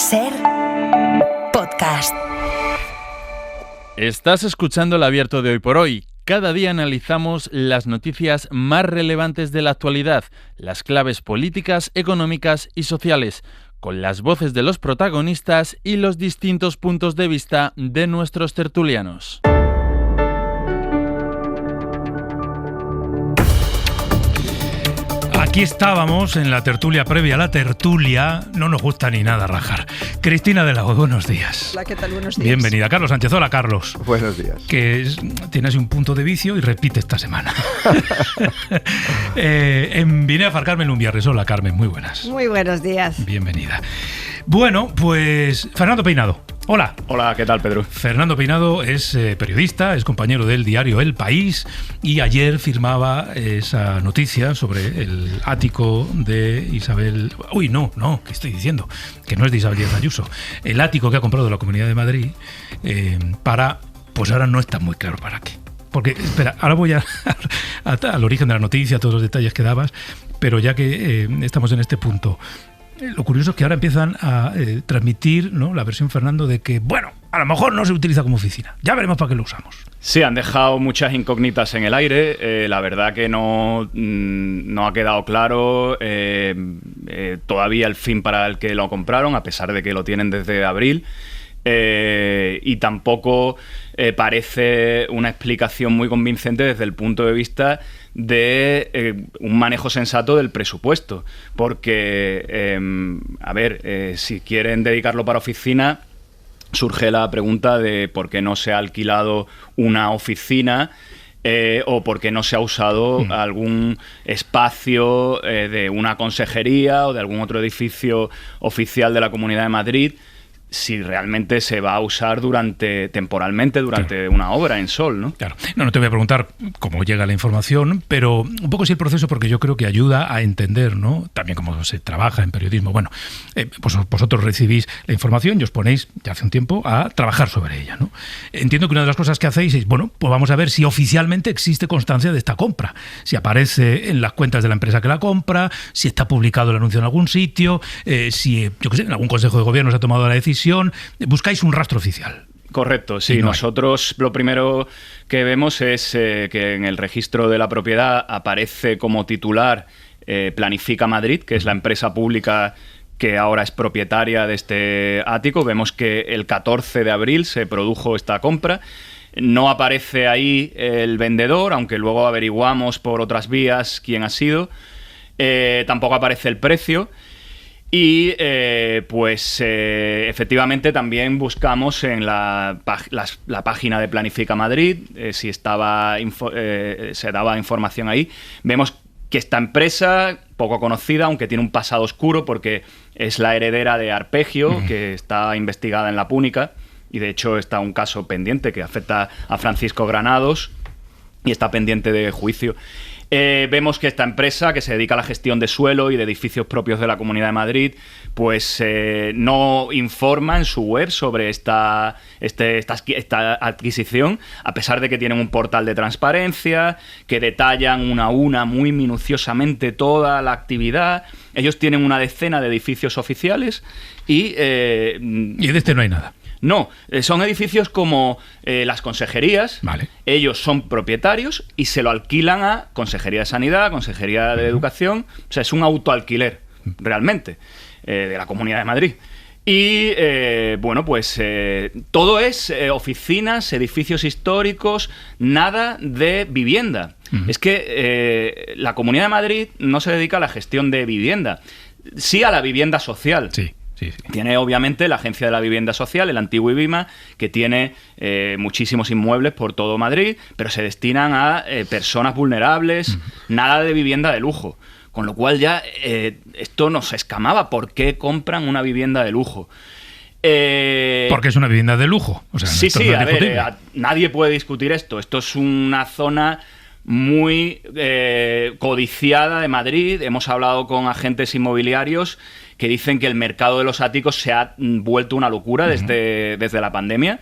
SER Podcast. Estás escuchando El Abierto de Hoy por Hoy. Cada día analizamos las noticias más relevantes de la actualidad, las claves políticas, económicas y sociales, con las voces de los protagonistas y los distintos puntos de vista de nuestros tertulianos. Aquí estábamos en la tertulia previa a la tertulia. No nos gusta ni nada rajar. Cristina de Lago, buenos días. Hola, ¿qué tal? Buenos días. Bienvenida. Carlos Sánchez. Hola, Carlos. Buenos días. Que tiene así un punto de vicio y repite esta semana. En Binefar, Carmen Lumbiarres. Hola, Carmen. Muy buenas. Muy buenos días. Bienvenida. Bueno, pues Fernando Peinado. Hola. Hola, ¿qué tal, Pedro? Fernando Peinado es periodista, es compañero del diario El País y ayer firmaba esa noticia sobre el ático de Isabel... Uy, no, ¿qué estoy diciendo? Que no es de Isabel Díaz Ayuso. El ático que ha comprado la Comunidad de Madrid para... Pues ahora no está muy claro para qué. Porque, espera, ahora voy al origen de la noticia, a todos los detalles que dabas, pero ya que estamos en este punto... Lo curioso es que ahora empiezan a transmitir, ¿no?, la versión, Fernando, de que, bueno, a lo mejor no se utiliza como oficina. Ya veremos para qué lo usamos. Sí, han dejado muchas incógnitas en el aire. La verdad que no ha quedado claro todavía el fin para el que lo compraron, a pesar de que lo tienen desde abril. Y tampoco parece una explicación muy convincente desde el punto de vista de un manejo sensato del presupuesto, porque si quieren dedicarlo para oficina, surge la pregunta de por qué no se ha alquilado una oficina o por qué no se ha usado algún espacio de una consejería o de algún otro edificio oficial de la Comunidad de Madrid, si realmente se va a usar temporalmente durante una obra en Sol, ¿no? Claro. No te voy a preguntar cómo llega la información, pero un poco sí el proceso, porque yo creo que ayuda a entender, ¿no?, también cómo se trabaja en periodismo. Bueno, pues vosotros recibís la información y os ponéis ya hace un tiempo a trabajar sobre ella, ¿no? Entiendo que una de las cosas que hacéis es, bueno, pues vamos a ver si oficialmente existe constancia de esta compra, si aparece en las cuentas de la empresa que la compra, si está publicado el anuncio en algún sitio, si, yo qué sé, en algún consejo de gobierno se ha tomado la decisión. Buscáis un rastro oficial. Correcto, sí. Nosotros lo primero que vemos es que en el registro de la propiedad aparece como titular Planifica Madrid, que es la empresa pública que ahora es propietaria de este ático. Vemos que el 14 de abril se produjo esta compra. No aparece ahí el vendedor, aunque luego averiguamos por otras vías quién ha sido. Tampoco aparece el precio. Y efectivamente también buscamos en la página de Planifica Madrid si se daba información ahí. Vemos que esta empresa, poco conocida, aunque tiene un pasado oscuro porque es la heredera de Arpegio, que está investigada en la Púnica, y de hecho está un caso pendiente que afecta a Francisco Granados y está pendiente de juicio. Vemos que esta empresa, que se dedica a la gestión de suelo y de edificios propios de la Comunidad de Madrid, pues no informa en su web sobre esta adquisición, a pesar de que tienen un portal de transparencia, que detallan una a una muy minuciosamente toda la actividad. Ellos tienen una decena de edificios oficiales y de este no hay nada. No, son edificios como las consejerías. Vale. Ellos son propietarios y se lo alquilan a Consejería de Sanidad, Consejería de Educación. O sea, es un autoalquiler, realmente, de la Comunidad de Madrid. Y, todo es oficinas, edificios históricos, nada de vivienda. Es que la Comunidad de Madrid no se dedica a la gestión de vivienda, sí a la vivienda social. Sí. Sí. Tiene obviamente la Agencia de la Vivienda Social, el antiguo IBIMA, que tiene muchísimos inmuebles por todo Madrid, pero se destinan a personas vulnerables, nada de vivienda de lujo. Con lo cual ya esto nos escamaba. ¿Por qué compran una vivienda de lujo? Porque es una vivienda de lujo. O sea, sí, a ver, nadie puede discutir esto. Esto es una zona muy codiciada de Madrid. Hemos hablado con agentes inmobiliarios que dicen que el mercado de los áticos se ha vuelto una locura desde la pandemia.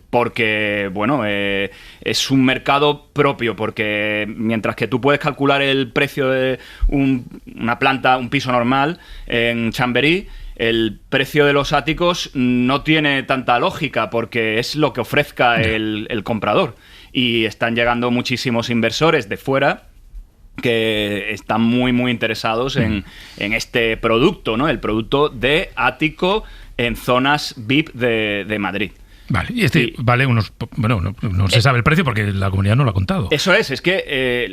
Porque, es un mercado propio, porque mientras que tú puedes calcular el precio de una planta, un piso normal en Chamberí, el precio de los áticos no tiene tanta lógica porque es lo que ofrezca el comprador. Y están llegando muchísimos inversores de fuera que están muy, muy interesados en este producto, ¿no? El producto de ático en zonas VIP de Madrid. Vale, y vale unos... Bueno, no se sabe el precio porque la comunidad no lo ha contado. Eso es que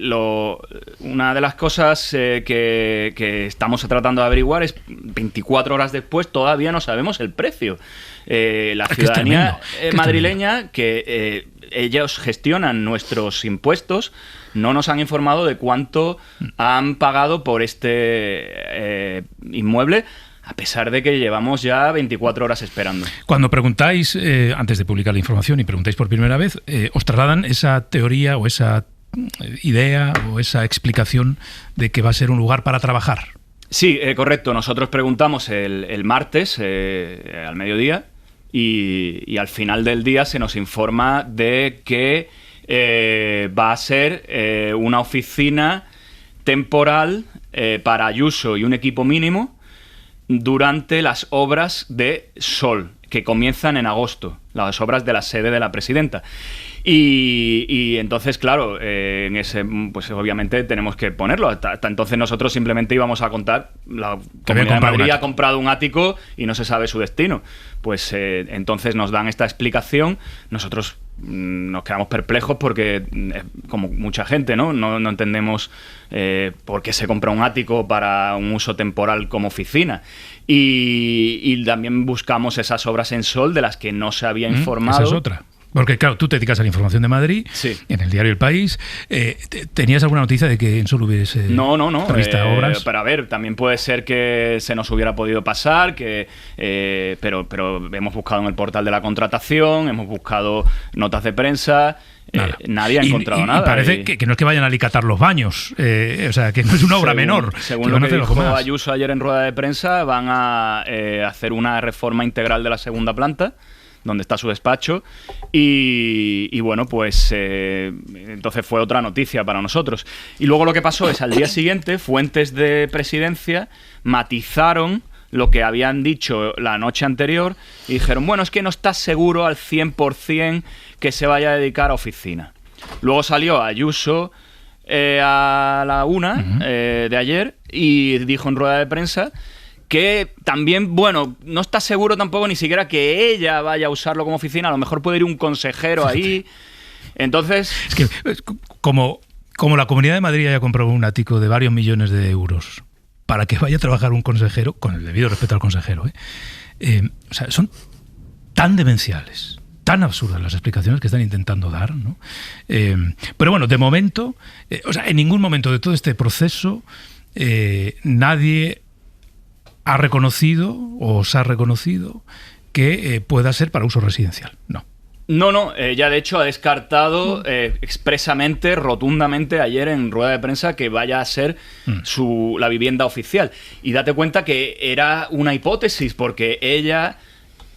una de las cosas que estamos tratando de averiguar es 24 horas después todavía no sabemos el precio. La ciudadanía madrileña, que ellos gestionan nuestros impuestos, no nos han informado de cuánto han pagado por este inmueble, a pesar de que llevamos ya 24 horas esperando. Cuando preguntáis, antes de publicar la información, y preguntáis por primera vez, ¿os trasladan esa teoría o esa idea o esa explicación de que va a ser un lugar para trabajar? Sí, correcto. Nosotros preguntamos el martes al mediodía y al final del día se nos informa de que va a ser una oficina temporal para Ayuso y un equipo mínimo durante las obras de Sol, que comienzan en agosto, las obras de la sede de la presidenta. Y entonces, claro, en ese, pues obviamente tenemos que ponerlo. Hasta entonces nosotros simplemente íbamos a contar, la Comunidad de Madrid ha comprado un ático y no se sabe su destino. Pues entonces nos dan esta explicación, nosotros nos quedamos perplejos porque, como mucha gente, no entendemos por qué se compra un ático para un uso temporal como oficina. Y también buscamos esas obras en Sol de las que no se había informado. Esa es otra. Porque, claro, tú te dedicas a la información de Madrid, sí, en el diario El País. ¿Tenías alguna noticia de que en Sol hubiese previsto obras? Pero a ver, también puede ser que se nos hubiera podido pasar, pero hemos buscado en el portal de la contratación, hemos buscado notas de prensa... nadie ha encontrado nada. Y parece que no es que vayan a alicatar los baños, o sea, que no es una obra menor. Según lo que dijo Ayuso ayer en rueda de prensa, van a hacer una reforma integral de la segunda planta, donde está su despacho, y bueno, pues entonces fue otra noticia para nosotros. Y luego lo que pasó es, al día siguiente, fuentes de presidencia matizaron lo que habían dicho la noche anterior y dijeron, bueno, es que no está seguro al 100% que se vaya a dedicar a oficina. Luego salió Ayuso a la 1 de ayer y dijo en rueda de prensa que también, bueno, no está seguro tampoco ni siquiera que ella vaya a usarlo como oficina, a lo mejor puede ir un consejero ahí. Entonces... Es que como la Comunidad de Madrid haya comprado un ático de varios millones de euros para que vaya a trabajar un consejero, con el debido respeto al consejero, o sea, son tan demenciales, tan absurdas las explicaciones que están intentando dar, ¿no? Pero bueno, de momento, o sea, en ningún momento de todo este proceso nadie ha reconocido o os ha reconocido que pueda ser para uso residencial. No. No, ella de hecho ha descartado expresamente, rotundamente ayer en rueda de prensa que vaya a ser la vivienda oficial. Y date cuenta que era una hipótesis porque ella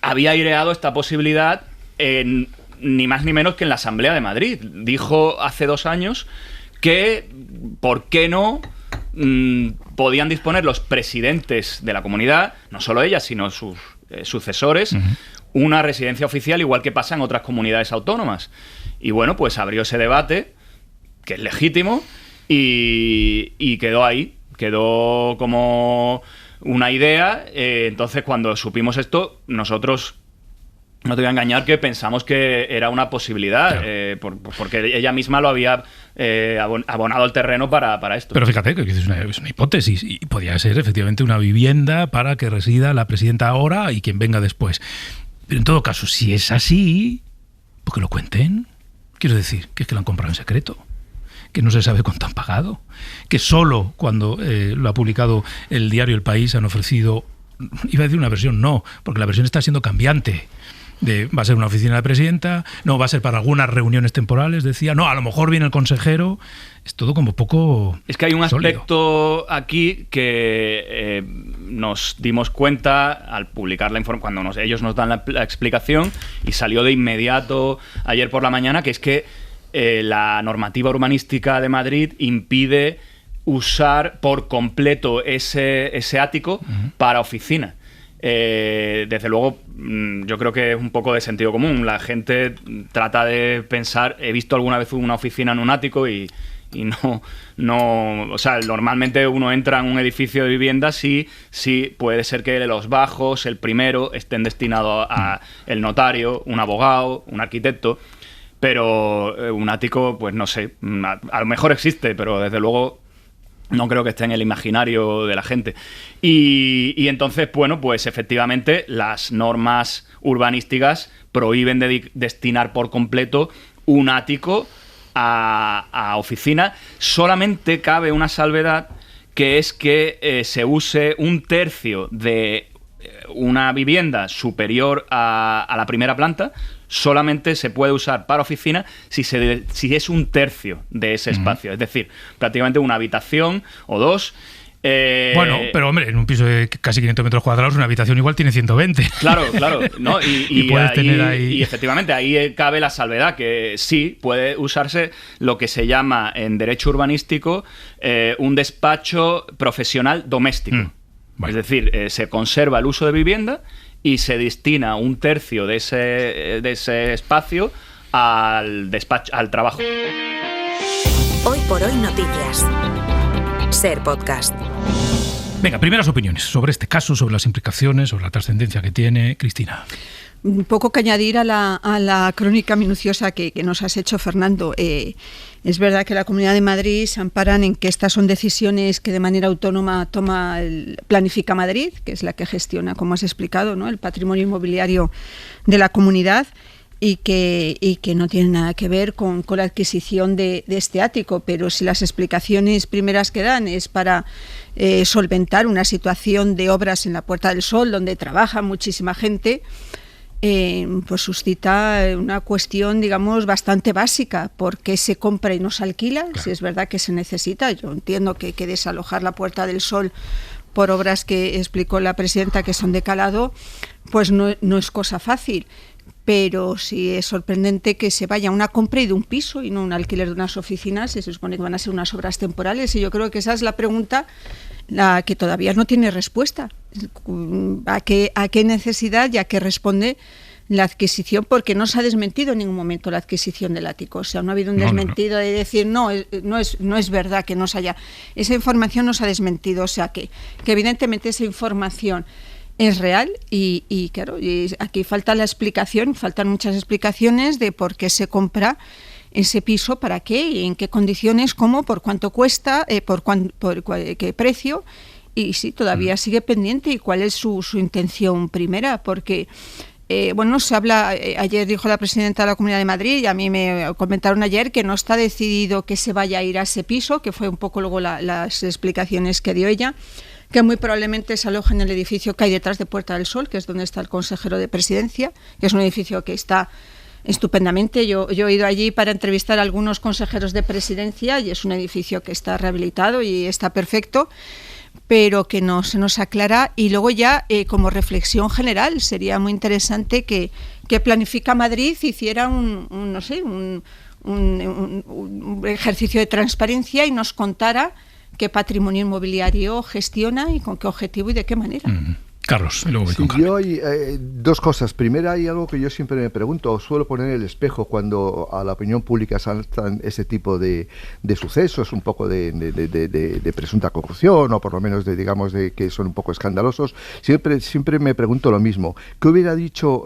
había aireado esta posibilidad ni más ni menos que en la Asamblea de Madrid. Dijo hace 2 años que, ¿por qué no?, podían disponer los presidentes de la comunidad, no solo ella, sino sus sucesores, una residencia oficial, igual que pasa en otras comunidades autónomas. Y bueno, pues abrió ese debate, que es legítimo, y quedó ahí, quedó como una idea. Entonces, cuando supimos esto, nosotros, no te voy a engañar, que pensamos que era una posibilidad, claro, porque ella misma lo había abonado el terreno para esto. Pero fíjate que es una hipótesis y podría ser efectivamente una vivienda para que resida la presidenta ahora y quien venga después. Pero en todo caso, si es así, pues que lo cuenten. Quiero decir, que es que lo han comprado en secreto, que no se sabe cuánto han pagado, que solo cuando lo ha publicado el diario El País han ofrecido, iba a decir una versión, no, porque la versión está siendo cambiante. Va a ser una oficina de presidenta, no, va a ser para algunas reuniones temporales, decía, no, a lo mejor viene el consejero. Es todo como poco... Es que hay un sólido aspecto aquí que nos dimos cuenta al publicar la información, cuando ellos nos dan la explicación, y salió de inmediato ayer por la mañana, que es que la normativa urbanística de Madrid impide usar por completo ese ático para oficina. desde luego, yo creo que es un poco de sentido común. La gente trata de pensar, he visto alguna vez una oficina en un ático y no, o sea, normalmente uno entra en un edificio de viviendas sí puede ser que los bajos, el primero, estén destinados a el notario, un abogado, un arquitecto, pero un ático, pues no sé, a lo mejor existe, pero desde luego no creo que esté en el imaginario de la gente. Y entonces, bueno, pues efectivamente las normas urbanísticas prohíben destinar por completo un ático a oficina. Solamente cabe una salvedad, que es que se use un tercio de una vivienda superior a la primera planta. Solamente se puede usar para oficina si es un tercio de ese espacio. Es decir, prácticamente una habitación o dos. Bueno, pero hombre, en un piso de casi 500 metros cuadrados, una habitación igual tiene 120. Claro, ¿no? Y puedes tener ahí... Y efectivamente, ahí cabe la salvedad, que sí puede usarse lo que se llama en derecho urbanístico un despacho profesional doméstico. Bueno. Es decir, se conserva el uso de vivienda y se destina un tercio de ese espacio al despacho, al trabajo. Hoy por hoy noticias. Ser podcast. Venga, primeras opiniones sobre este caso, sobre las implicaciones, sobre la trascendencia que tiene. Cristina. Un poco que añadir a la crónica minuciosa que nos has hecho, Fernando. Es verdad que la Comunidad de Madrid se amparan en que estas son decisiones que de manera autónoma planifica Madrid, que es la que gestiona, como has explicado, ¿no?, el patrimonio inmobiliario de la comunidad, y que no tiene nada que ver con la adquisición de este ático. Pero si las explicaciones primeras que dan es para solventar una situación de obras en la Puerta del Sol, donde trabaja muchísima gente, pues suscita una cuestión, digamos, bastante básica. ¿Por qué se compra y no se alquila? Claro. Si es verdad que se necesita. Yo entiendo que desalojar la Puerta del Sol por obras que explicó la presidenta que son de calado, pues no es cosa fácil. Pero sí es sorprendente que se vaya a una compra y de un piso y no un alquiler de unas oficinas. Se supone que van a ser unas obras temporales, y yo creo que esa es la pregunta la que todavía no tiene respuesta. ¿A qué necesidad y a qué responde la adquisición? Porque no se ha desmentido en ningún momento la adquisición del ático. O sea, no ha habido un desmentido de decir no es verdad que no se haya. Esa información no se ha desmentido. O sea, que evidentemente esa información es real y claro, y aquí falta la explicación, faltan muchas explicaciones de por qué se compra ese piso, para qué, y en qué condiciones, cómo, por cuánto cuesta, por qué precio, y sí, todavía sigue pendiente, y cuál es su intención primera, porque se habla, ayer dijo la presidenta de la Comunidad de Madrid, y a mí me comentaron ayer que no está decidido que se vaya a ir a ese piso, que fue un poco luego las explicaciones que dio ella, que muy probablemente se aloja en el edificio que hay detrás de Puerta del Sol, que es donde está el consejero de Presidencia, que es un edificio que está estupendamente. Yo he ido allí para entrevistar a algunos consejeros de Presidencia y es un edificio que está rehabilitado y está perfecto, pero que no se nos aclara. Y luego ya, como reflexión general, sería muy interesante que Planifica Madrid hiciera un ejercicio de transparencia y nos contara qué patrimonio inmobiliario gestiona y con qué objetivo y de qué manera. Carlos, y luego voy con Carmen. Yo hay dos cosas. Primera, hay algo que yo siempre me pregunto, suelo poner el espejo cuando a la opinión pública saltan ese tipo de sucesos, un poco de presunta corrupción, o por lo menos de que son un poco escandalosos. Siempre me pregunto lo mismo. ¿Qué hubiera dicho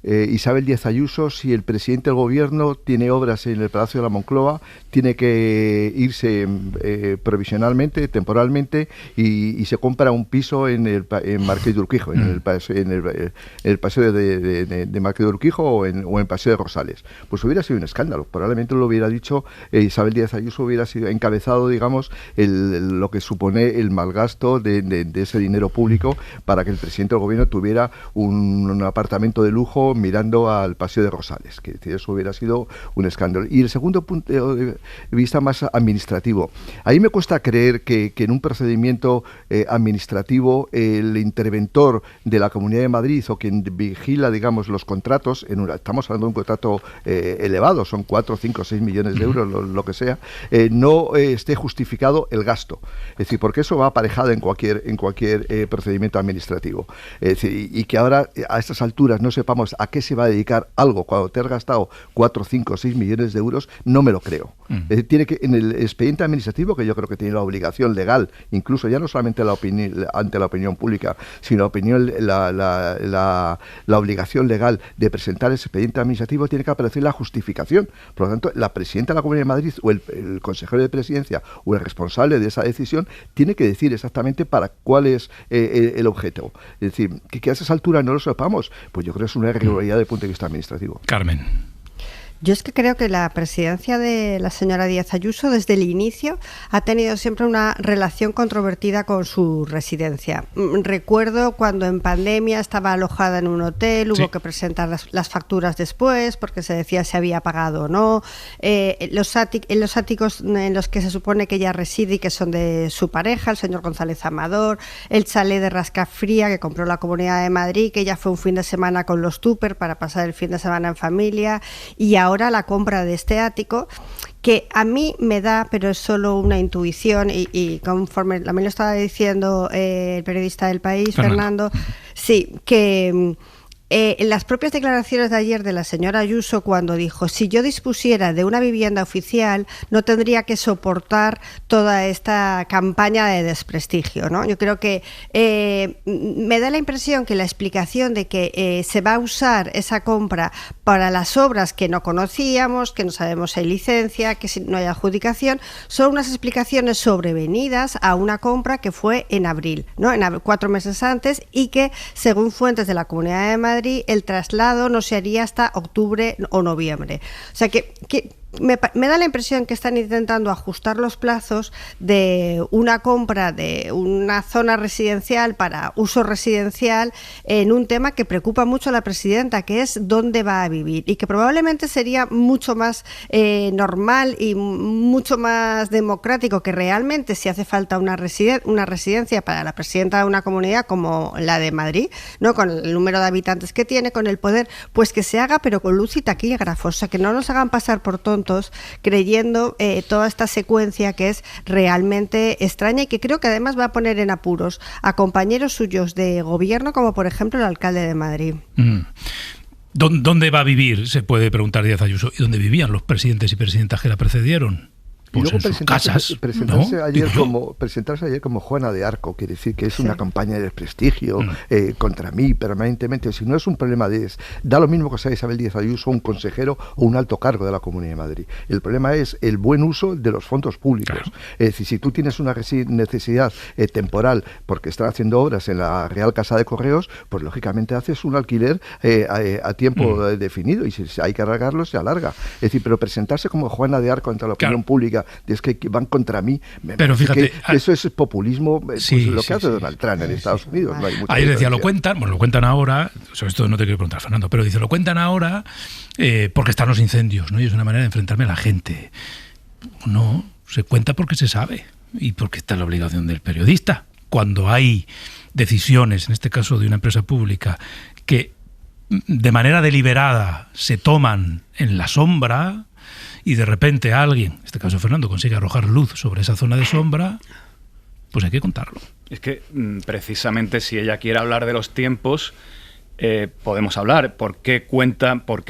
Isabel Díaz Ayuso si el presidente del gobierno tiene obras en el Palacio de la Moncloa, tiene que irse provisionalmente, temporalmente, y se compra un piso en Marqués de Urquijo, en el paseo de Marqués de Urquijo o en Paseo de Rosales? Pues hubiera sido un escándalo. Probablemente lo hubiera dicho Isabel Díaz Ayuso, hubiera sido encabezado, digamos, lo que supone el malgasto de ese dinero público para que el presidente del gobierno tuviera un apartamento de lujo mirando al Paseo de Rosales, que eso hubiera sido un escándalo. Y el segundo punto de vista más administrativo. A mí me cuesta creer que en un procedimiento administrativo el interventor de la Comunidad de Madrid o quien vigila, digamos, los contratos, estamos hablando de un contrato elevado, son 4, 5, 6 millones de euros, lo que sea, no esté justificado el gasto. Es decir, porque eso va aparejado en cualquier procedimiento administrativo. Es decir, y que ahora a estas alturas no sepamos a qué se va a dedicar algo cuando te has gastado 4, 5, 6 millones de euros, no me lo creo. Es decir, tiene que, en el expediente administrativo, que yo creo que tiene la obligación legal, incluso ya no solamente ante la opinión pública, sino la obligación legal de presentar ese expediente administrativo, tiene que aparecer la justificación. Por lo tanto, la presidenta de la Comunidad de Madrid o el consejero de presidencia o el responsable de esa decisión tiene que decir exactamente para cuál es el objeto. Es decir, que a esas alturas no lo sepamos, pues yo creo que es una irregularidad desde el punto de vista administrativo. Carmen. Yo es que creo que la presidencia de la señora Díaz Ayuso desde el inicio ha tenido siempre una relación controvertida con su residencia. Recuerdo cuando en pandemia estaba alojada en un hotel, hubo que presentar las facturas después porque se decía si había pagado o no. Los áticos en los que se supone que ella reside y que son de su pareja, el señor González Amador, el chalet de Rascafría que compró la Comunidad de Madrid, que ella fue un fin de semana con los tupper para pasar el fin de semana en familia, y ahora la compra de este ático, que a mí me da, pero es solo una intuición, y conforme también lo estaba diciendo el periodista del País, Fernando, sí, que en las propias declaraciones de ayer de la señora Ayuso, cuando dijo, si yo dispusiera de una vivienda oficial, no tendría que soportar toda esta campaña de desprestigio, ¿no? Yo creo que me da la impresión que la explicación de que se va a usar esa compra para las obras que no conocíamos, que no sabemos si hay licencia, que si no hay adjudicación, son unas explicaciones sobrevenidas a una compra que fue en abril, ¿no? 4 meses antes, y que, según fuentes de la Comunidad de Madrid, el traslado no se haría hasta octubre o noviembre. O sea que me da la impresión que están intentando ajustar los plazos de una compra de una zona residencial para uso residencial en un tema que preocupa mucho a la presidenta, que es dónde va a vivir, y que probablemente sería mucho más normal y mucho más democrático que realmente, si hace falta una residencia para la presidenta de una comunidad como la de Madrid, ¿no?, con el número de habitantes que tiene, con el poder, pues que se haga, pero con luz y taquígrafos, o sea, que no nos hagan pasar por tontos creyendo toda esta secuencia que es realmente extraña y que creo que además va a poner en apuros a compañeros suyos de gobierno, como por ejemplo el alcalde de Madrid. ¿Dónde va a vivir? Se puede preguntar Díaz Ayuso. ¿Y dónde vivían los presidentes y presidentas que la precedieron? Pues y luego en sus casas, presentarse ayer como Juana de Arco, quiere decir que es una campaña de desprestigio contra mí permanentemente. Si no es un problema da lo mismo que sea Isabel Díaz Ayuso, un consejero o un alto cargo de la Comunidad de Madrid. El problema es el buen uso de los fondos públicos. Claro. Es decir, si tú tienes una necesidad temporal porque están haciendo obras en la Real Casa de Correos, pues lógicamente haces un alquiler a tiempo definido, y si hay que alargarlo, se alarga. Es decir, pero presentarse como Juana de Arco ante la opinión pública, es que van contra mí. Pero fíjate, eso es populismo, lo que hace Donald Trump en Estados Unidos. No hay mucha ahí decía, lo cuentan ahora, sobre esto no te quiero preguntar, Fernando, pero dice, lo cuentan ahora porque están los incendios, ¿no? Y es una manera de enfrentarme a la gente. No, se cuenta porque se sabe y porque está la obligación del periodista. Cuando hay decisiones, en este caso de una empresa pública, que de manera deliberada se toman en la sombra, y de repente alguien, en este caso Fernando, consigue arrojar luz sobre esa zona de sombra, pues hay que contarlo. Es que precisamente si ella quiere hablar de los tiempos, podemos hablar. ¿Por qué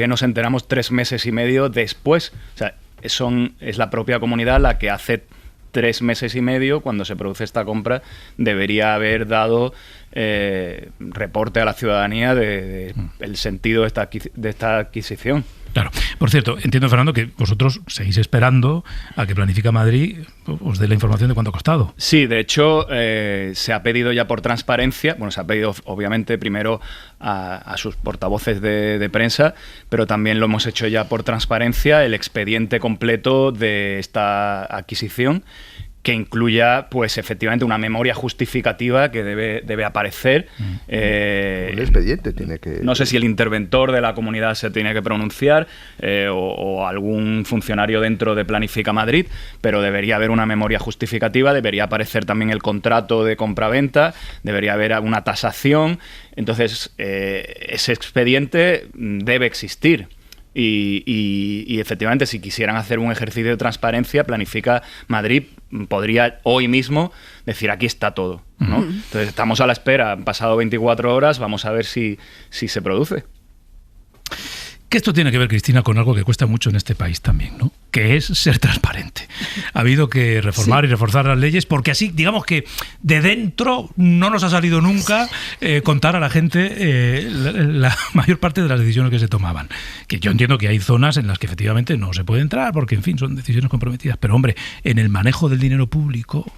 nos enteramos 3 meses y medio después? O sea, es la propia comunidad la que hace 3 meses y medio, cuando se produce esta compra, debería haber dado reporte a la ciudadanía del sentido de esta adquisición. Claro. Por cierto, entiendo, Fernando, que vosotros seguís esperando a que Planifica Madrid os dé la información de cuánto ha costado. Sí, de hecho, se ha pedido ya por transparencia, bueno, se ha pedido obviamente primero a sus portavoces de prensa, pero también lo hemos hecho ya por transparencia, el expediente completo de esta adquisición, que incluya, pues efectivamente, una memoria justificativa que debe aparecer. El expediente tiene que... No sé si el interventor de la comunidad se tiene que pronunciar o algún funcionario dentro de Planifica Madrid, pero debería haber una memoria justificativa, debería aparecer también el contrato de compraventa, debería haber una tasación. Entonces, ese expediente debe existir. Y efectivamente, si quisieran hacer un ejercicio de transparencia, Planifica Madrid podría hoy mismo decir aquí está todo, ¿no? Entonces estamos a la espera, han pasado 24 horas, vamos a ver si se produce. Que esto tiene que ver, Cristina, con algo que cuesta mucho en este país también, ¿no? Que es ser transparente. Ha habido que reformar y reforzar las leyes porque así, digamos que de dentro no nos ha salido nunca contar a la gente la mayor parte de las decisiones que se tomaban. Que yo entiendo que hay zonas en las que efectivamente no se puede entrar porque, en fin, son decisiones comprometidas. Pero, hombre, en el manejo del dinero público...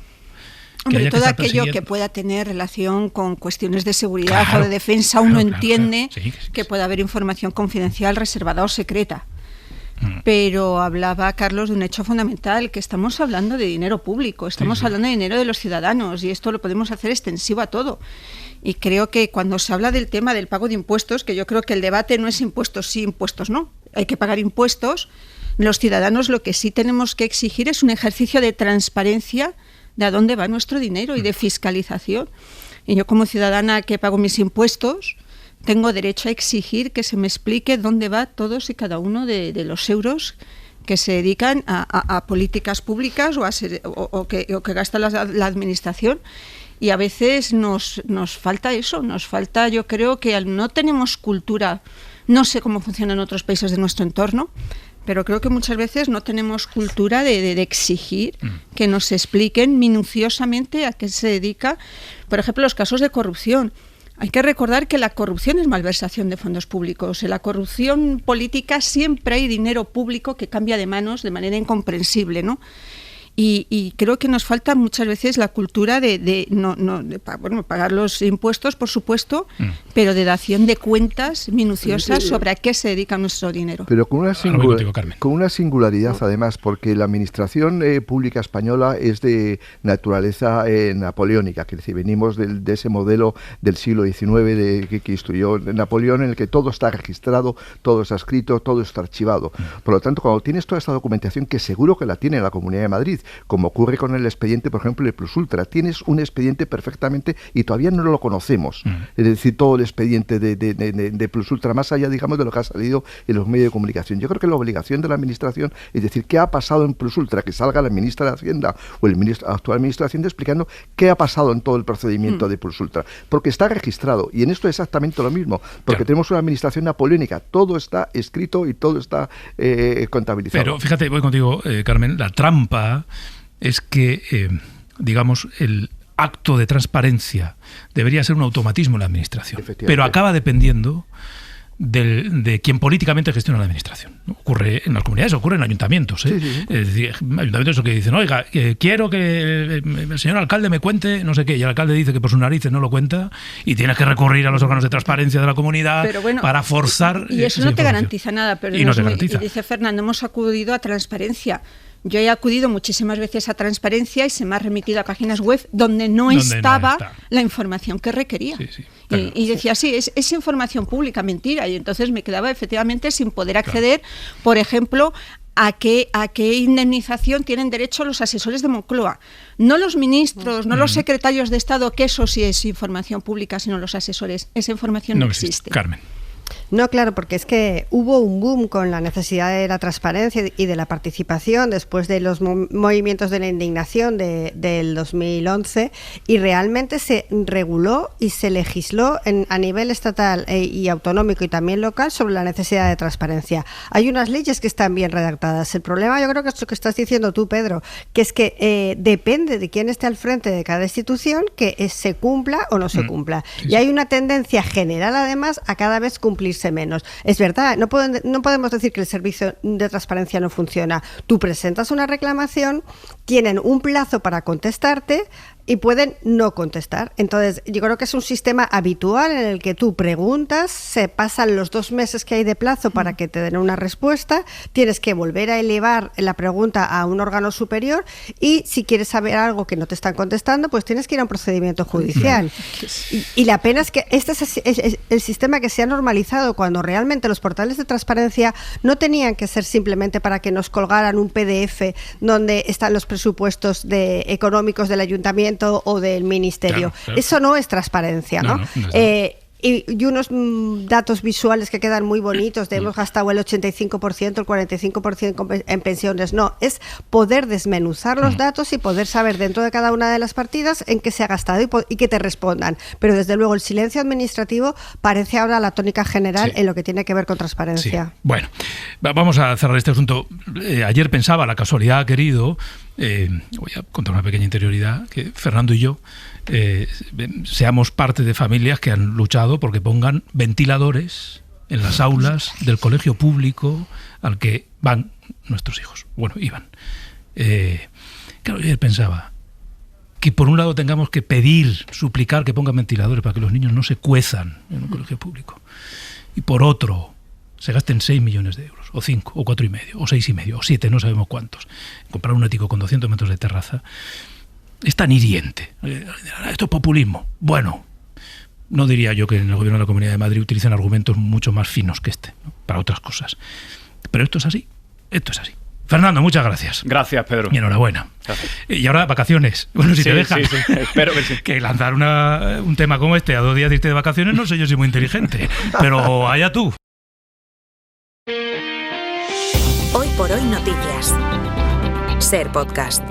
Hombre, todo aquello que pueda tener relación con cuestiones de seguridad o de defensa, uno entiende que pueda haber información confidencial, reservada o secreta. Pero hablaba Carlos de un hecho fundamental, que estamos hablando de dinero público, estamos hablando de dinero de los ciudadanos y esto lo podemos hacer extensivo a todo. Y creo que cuando se habla del tema del pago de impuestos, que yo creo que el debate no es impuestos sí, impuestos no, hay que pagar impuestos, los ciudadanos lo que sí tenemos que exigir es un ejercicio de transparencia de a dónde va nuestro dinero y de fiscalización. Y yo, como ciudadana que pago mis impuestos, tengo derecho a exigir que se me explique dónde va todos y cada uno de los euros que se dedican a políticas públicas o que gasta la administración. Y a veces nos falta eso, nos falta, yo creo que no tenemos cultura, no sé cómo funciona en otros países de nuestro entorno, pero creo que muchas veces no tenemos cultura de exigir que nos expliquen minuciosamente a qué se dedica, por ejemplo, los casos de corrupción. Hay que recordar que la corrupción es malversación de fondos públicos. En la corrupción política siempre hay dinero público que cambia de manos de manera incomprensible, ¿no? Y creo que nos falta muchas veces la cultura de pagar los impuestos, por supuesto, pero de dación de cuentas minuciosas sobre a qué se dedica nuestro dinero. Pero con una singularidad, además, porque la administración pública española es de naturaleza napoleónica, que es decir, venimos de ese modelo del siglo XIX que instruyó Napoleón, en el que todo está registrado, todo está escrito, todo está archivado. Por lo tanto, cuando tienes toda esta documentación, que seguro que la tiene la Comunidad de Madrid, como ocurre con el expediente, por ejemplo, de Plus Ultra. Tienes un expediente perfectamente y todavía no lo conocemos. Es decir, todo el expediente de Plus Ultra, más allá, digamos, de lo que ha salido en los medios de comunicación. Yo creo que la obligación de la Administración es decir, qué ha pasado en Plus Ultra, que salga la ministra de Hacienda o el actual ministro de Hacienda explicando qué ha pasado en todo el procedimiento de Plus Ultra. Porque está registrado. Y en esto es exactamente lo mismo. Porque tenemos una administración napoleónica. Todo está escrito y todo está contabilizado. Pero fíjate, voy contigo, Carmen, la trampa es que, digamos, el acto de transparencia debería ser un automatismo en la administración, pero acaba dependiendo de quien políticamente gestiona la administración. Ocurre en las comunidades, ocurre en ayuntamientos. Es decir, ayuntamientos que dicen, oiga, quiero que el señor alcalde me cuente no sé qué, y el alcalde dice que por sus narices no lo cuenta, y tienes que recurrir a los órganos de transparencia de la comunidad para forzar. Y eso no te garantiza nada, pero y dice Fernando, hemos acudido a transparencia. Yo he acudido muchísimas veces a transparencia y se me ha remitido a páginas web donde no estaba la información que requería. Y decía, sí, es información pública, mentira. Y entonces me quedaba efectivamente sin poder acceder, por ejemplo, a qué indemnización tienen derecho los asesores de Moncloa. No los ministros, no los secretarios de Estado, que eso sí es información pública, sino los asesores. Esa información no existe. Carmen. No, claro, porque es que hubo un boom con la necesidad de la transparencia y de la participación después de los movimientos de la indignación del 2011 y realmente se reguló y se legisló a nivel estatal y autonómico y también local sobre la necesidad de transparencia. Hay unas leyes que están bien redactadas. El problema yo creo que es lo que estás diciendo tú, Pedro, que es que depende de quién esté al frente de cada institución que se cumpla o no se cumpla. Y hay una tendencia general además a cada vez cumplirse menos. Es verdad, no podemos decir que el servicio de transparencia no funciona. Tú presentas una reclamación, tienen un plazo para contestarte y pueden no contestar. Entonces, yo creo que es un sistema habitual en el que tú preguntas, se pasan los 2 meses que hay de plazo para que te den una respuesta, tienes que volver a elevar la pregunta a un órgano superior y si quieres saber algo que no te están contestando, pues tienes que ir a un procedimiento judicial. Y la pena es que este es el sistema que se ha normalizado cuando realmente los portales de transparencia no tenían que ser simplemente para que nos colgaran un PDF donde están los presupuestos económicos del ayuntamiento o del ministerio. Claro. Eso no es transparencia, ¿no? Y unos datos visuales que quedan muy bonitos, de hemos gastado el 85%, el 45% en pensiones. No, es poder desmenuzar los datos y poder saber dentro de cada una de las partidas en qué se ha gastado y que te respondan. Pero desde luego el silencio administrativo parece ahora la tónica general en lo que tiene que ver con transparencia. Sí. Bueno, vamos a cerrar este asunto. Ayer pensaba, la casualidad ha querido, voy a contar una pequeña interioridad, que Fernando y yo seamos parte de familias que han luchado porque pongan ventiladores en las aulas del colegio público al que van nuestros hijos. Bueno, iban. Claro, yo pensaba que por un lado tengamos que pedir, suplicar que pongan ventiladores para que los niños no se cuezan en un colegio público, y por otro se gasten 6 millones de euros, o 5, o 4,5, o 6,5, o 7, no sabemos cuántos, comprar un ático con 200 metros de terraza. Es tan hiriente. Esto es populismo. Bueno, no diría yo que en el gobierno de la Comunidad de Madrid utilicen argumentos mucho más finos que este, ¿no? Para otras cosas. Pero esto es así. Esto es así. Fernando, muchas gracias. Gracias, Pedro. Y enhorabuena. Gracias. Y ahora vacaciones. Bueno, si te dejan. Sí. Espero que sí. Que lanzar un tema como este a 2 días de irte de vacaciones, no sé yo si muy inteligente. Pero allá tú. Hoy por hoy noticias. Ser Podcast.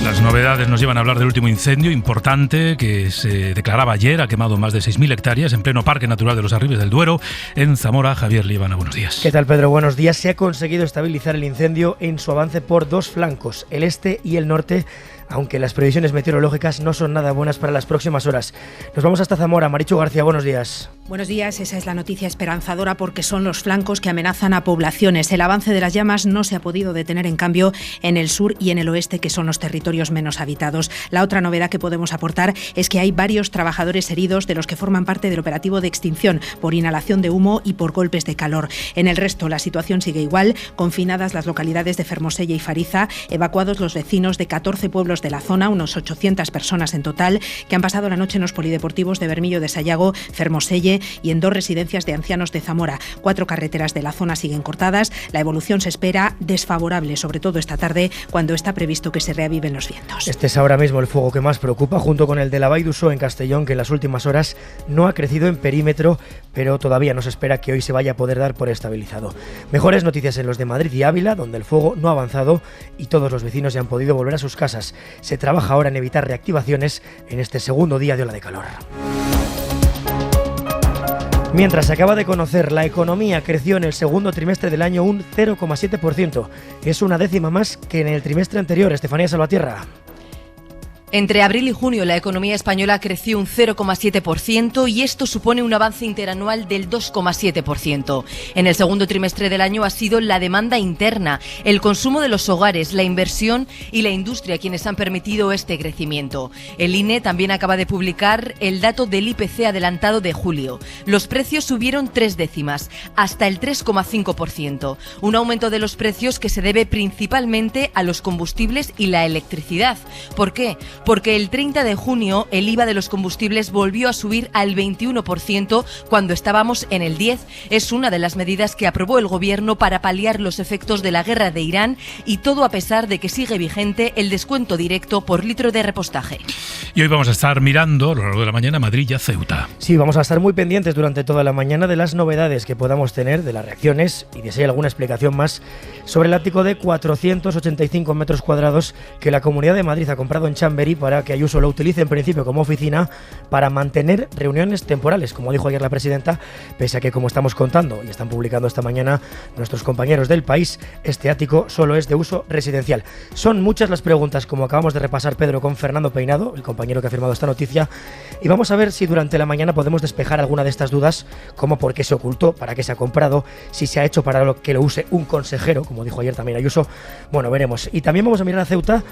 Las novedades nos llevan a hablar del último incendio importante que se declaraba ayer. Ha quemado más de 6.000 hectáreas en pleno Parque Natural de los Arribes del Duero, en Zamora. Javier Líbana, buenos días. ¿Qué tal, Pedro? Buenos días. Se ha conseguido estabilizar el incendio en su avance por 2 flancos, el este y el norte, aunque las previsiones meteorológicas no son nada buenas para las próximas horas. Nos vamos hasta Zamora. Marichu García, buenos días. Buenos días, esa es la noticia esperanzadora porque son los flancos que amenazan a poblaciones. El avance de las llamas no se ha podido detener, en cambio, en el sur y en el oeste, que son los territorios menos habitados. La otra novedad que podemos aportar es que hay varios trabajadores heridos de los que forman parte del operativo de extinción por inhalación de humo y por golpes de calor. En el resto, la situación sigue igual, confinadas las localidades de Fermoselle y Fariza, evacuados los vecinos de 14 pueblos de la zona, unos 800 personas en total, que han pasado la noche en los polideportivos de Bermillo de Sayago, Fermoselle y en 2 residencias de ancianos de Zamora. 4 carreteras de la zona siguen cortadas. La evolución se espera desfavorable, sobre todo esta tarde, cuando está previsto que se reaviven los vientos. Este es ahora mismo el fuego que más preocupa, junto con el de la Vall d'Uixó en Castellón, que en las últimas horas no ha crecido en perímetro, pero todavía no se espera que hoy se vaya a poder dar por estabilizado. Mejores noticias en los de Madrid y Ávila, donde el fuego no ha avanzado y todos los vecinos ya han podido volver a sus casas. Se trabaja ahora en evitar reactivaciones en este segundo día de ola de calor. Mientras se acaba de conocer, la economía creció en el segundo trimestre del año un 0,7%. Es una décima más que en el trimestre anterior. Estefanía Salvatierra. Entre abril y junio la economía española creció un 0,7% y esto supone un avance interanual del 2,7%. En el segundo trimestre del año ha sido la demanda interna, el consumo de los hogares, la inversión y la industria quienes han permitido este crecimiento. El INE también acaba de publicar el dato del IPC adelantado de julio. Los precios subieron 3 décimas, hasta el 3,5%. Un aumento de los precios que se debe principalmente a los combustibles y la electricidad. ¿Por qué? Porque el 30 de junio el IVA de los combustibles volvió a subir al 21% cuando estábamos en el 10%. Es una de las medidas que aprobó el gobierno para paliar los efectos de la guerra de Irán, y todo a pesar de que sigue vigente el descuento directo por litro de repostaje. Y hoy vamos a estar mirando a lo largo de la mañana Madrid y a Ceuta. Sí, vamos a estar muy pendientes durante toda la mañana de las novedades que podamos tener, de las reacciones y de si hay alguna explicación más sobre el ático de 485 metros cuadrados que la Comunidad de Madrid ha comprado en Chamberí para que Ayuso lo utilice en principio como oficina para mantener reuniones temporales, como dijo ayer la presidenta, pese a que, como estamos contando y están publicando esta mañana nuestros compañeros del País, este ático solo es de uso residencial. Son muchas las preguntas, como acabamos de repasar, Pedro, con Fernando Peinado, el compañero que ha firmado esta noticia, y vamos a ver si durante la mañana podemos despejar alguna de estas dudas, como por qué se ocultó, para qué se ha comprado, si se ha hecho para que lo use un consejero, como dijo ayer también Ayuso. Bueno, veremos. Y también vamos a mirar a Ceuta,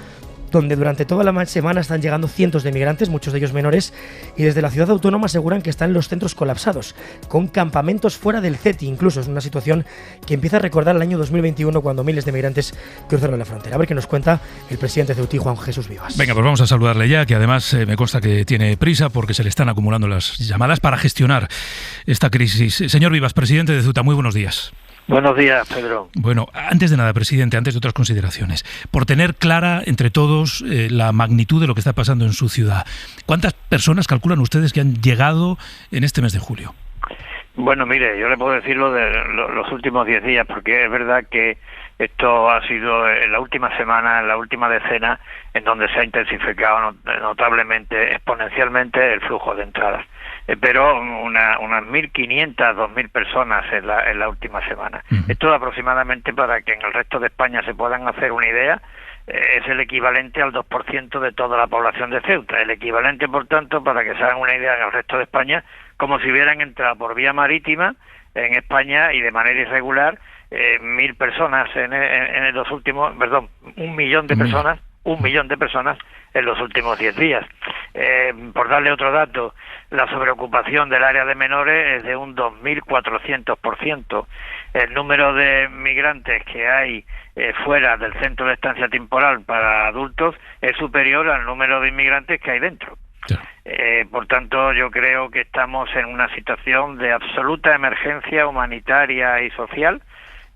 donde durante toda la semana están llegando cientos de migrantes, muchos de ellos menores, y desde la ciudad autónoma aseguran que están los centros colapsados, con campamentos fuera del CETI incluso. Es una situación que empieza a recordar el año 2021, cuando miles de migrantes cruzaron la frontera. A ver qué nos cuenta el presidente ceutí, Juan Jesús Vivas. Venga, pues vamos a saludarle ya, que además me consta que tiene prisa porque se le están acumulando las llamadas para gestionar esta crisis. Señor Vivas, presidente de Ceuta, muy buenos días. Buenos días, Pedro. Bueno, antes de nada, presidente, antes de otras consideraciones, por tener clara entre todos la magnitud de lo que está pasando en su ciudad, ¿cuántas personas calculan ustedes que han llegado en este mes de julio? Bueno, mire, yo le puedo decir lo de los últimos 10 días, porque es verdad que esto ha sido en la última semana, en la última decena, en donde se ha intensificado notablemente, exponencialmente el flujo de entradas. Pero unas 1.500, 2.000 personas en la última semana. Esto aproximadamente, para que en el resto de España se puedan hacer una idea, es el equivalente al 2% de toda la población de Ceuta. El equivalente, por tanto, para que se hagan una idea en el resto de España, como si hubieran entrado por vía marítima en España y de manera irregular 1.000 personas en los últimos, 1 millón de personas, 1 millón de personas en los últimos 10 días. Por darle otro dato, la sobreocupación del área de menores es de un 2.400%. El número de migrantes que hay fuera del centro de estancia temporal para adultos es superior al número de inmigrantes que hay dentro. Por tanto, yo creo que estamos en una situación de absoluta emergencia humanitaria y social,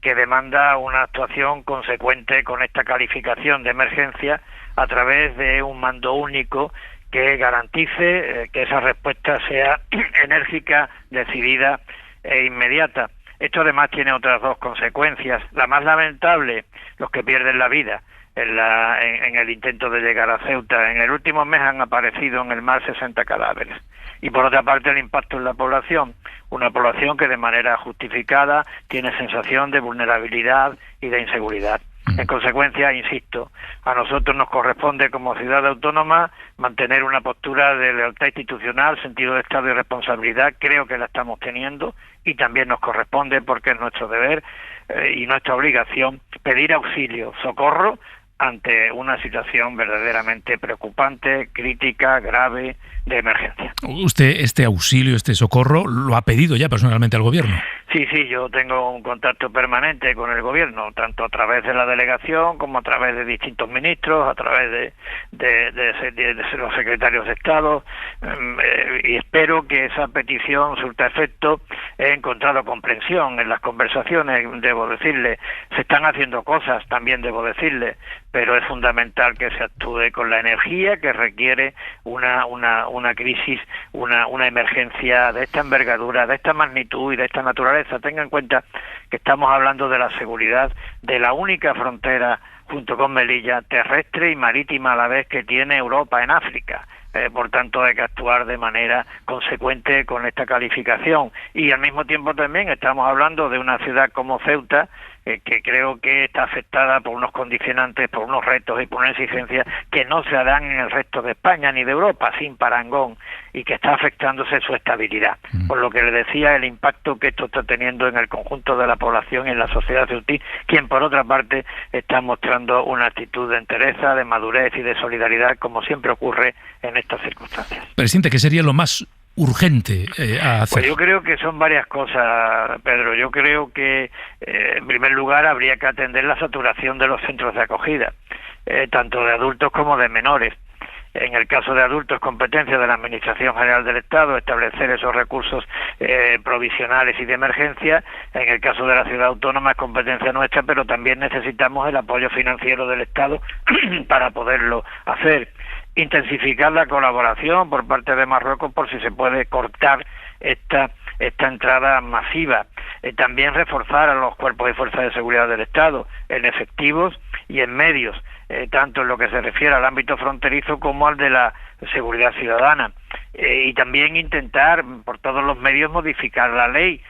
que demanda una actuación consecuente con esta calificación de emergencia a través de un mando único que garantice que esa respuesta sea enérgica, decidida e inmediata. Esto además tiene otras dos consecuencias. La más lamentable, los que pierden la vida en el intento de llegar a Ceuta. En el último mes han aparecido en el mar 60 cadáveres. Y por otra parte, el impacto en la población, una población que de manera justificada tiene sensación de vulnerabilidad y de inseguridad. En consecuencia, insisto, a nosotros nos corresponde como ciudad autónoma mantener una postura de lealtad institucional, sentido de Estado y responsabilidad. Creo que la estamos teniendo, y también nos corresponde, porque es nuestro deber y nuestra obligación, pedir auxilio, socorro ante una situación verdaderamente preocupante, crítica, grave, de emergencia. ¿Usted este auxilio, este socorro, lo ha pedido ya personalmente al gobierno? Sí, yo tengo un contacto permanente con el gobierno, tanto a través de la delegación como a través de distintos ministros, a través de los secretarios de Estado, y espero que esa petición surta efecto. He encontrado comprensión en las conversaciones, debo decirle. Se están haciendo cosas, también debo decirle, pero es fundamental que se actúe con la energía que requiere una crisis, una emergencia de esta envergadura, de esta magnitud y de esta naturaleza. Tenga en cuenta que estamos hablando de la seguridad de la única frontera, junto con Melilla, terrestre y marítima a la vez, que tiene Europa en África. Por tanto, hay que actuar de manera consecuente con esta calificación. Y al mismo tiempo también estamos hablando de una ciudad como Ceuta, que creo que está afectada por unos condicionantes, por unos retos y por una exigencia que no se dan en el resto de España ni de Europa, sin parangón, y que está afectándose su estabilidad. Por lo que le decía, el impacto que esto está teniendo en el conjunto de la población y en la sociedad ceutí, quien por otra parte está mostrando una actitud de entereza, de madurez y de solidaridad, como siempre ocurre en estas circunstancias. Presidente, ¿qué sería lo más urgente a hacer? Pues yo creo que son varias cosas, Pedro. Yo creo que, en primer lugar, habría que atender la saturación de los centros de acogida, tanto de adultos como de menores. En el caso de adultos, competencia de la Administración General del Estado establecer esos recursos provisionales y de emergencia. En el caso de la ciudad autónoma es competencia nuestra, pero también necesitamos el apoyo financiero del Estado para poderlo hacer. Intensificar la colaboración por parte de Marruecos por si se puede cortar esta entrada masiva. También reforzar a los cuerpos y fuerzas de seguridad del Estado en efectivos y en medios, tanto en lo que se refiere al ámbito fronterizo como al de la seguridad ciudadana. Y también intentar por todos los medios modificar la ley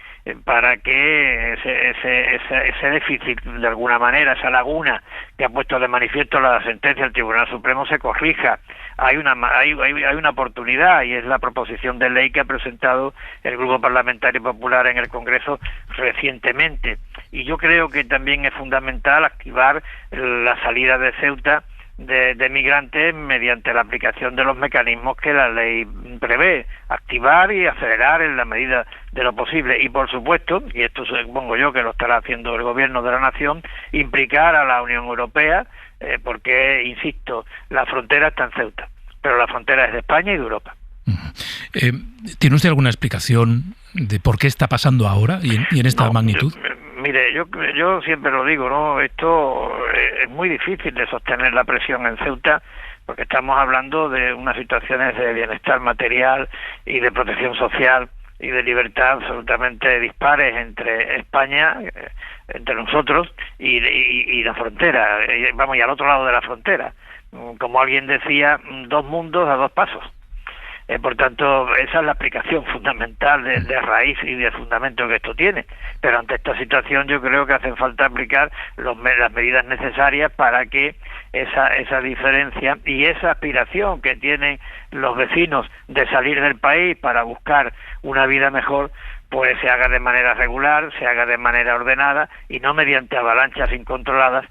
para que ese déficit, de alguna manera, esa laguna que ha puesto de manifiesto la sentencia del Tribunal Supremo, se corrija. Hay una oportunidad, y es la proposición de ley que ha presentado el Grupo Parlamentario Popular en el Congreso recientemente. Y yo creo que también es fundamental activar la salida de Ceuta de migrantes mediante la aplicación de los mecanismos que la ley prevé, activar y acelerar en la medida de lo posible. Y por supuesto, y esto supongo yo que lo estará haciendo el Gobierno de la Nación, implicar a la Unión Europea, porque, insisto, la frontera está en Ceuta, pero la frontera es de España y de Europa. ¿Tiene usted alguna explicación de por qué está pasando ahora y en esta magnitud? Mire, yo siempre lo digo, ¿no? Esto es muy difícil de sostener la presión en Ceuta, porque estamos hablando de unas situaciones de bienestar material y de protección social y de libertad absolutamente dispares entre España, entre nosotros y la frontera, vamos, y al otro lado de la frontera. Como alguien decía, 2 mundos a 2 pasos. Por tanto, esa es la aplicación fundamental de raíz y de fundamento que esto tiene. Pero ante esta situación yo creo que hacen falta aplicar las medidas necesarias para que esa diferencia y esa aspiración que tienen los vecinos de salir del país para buscar una vida mejor, pues se haga de manera regular, se haga de manera ordenada y no mediante avalanchas incontroladas,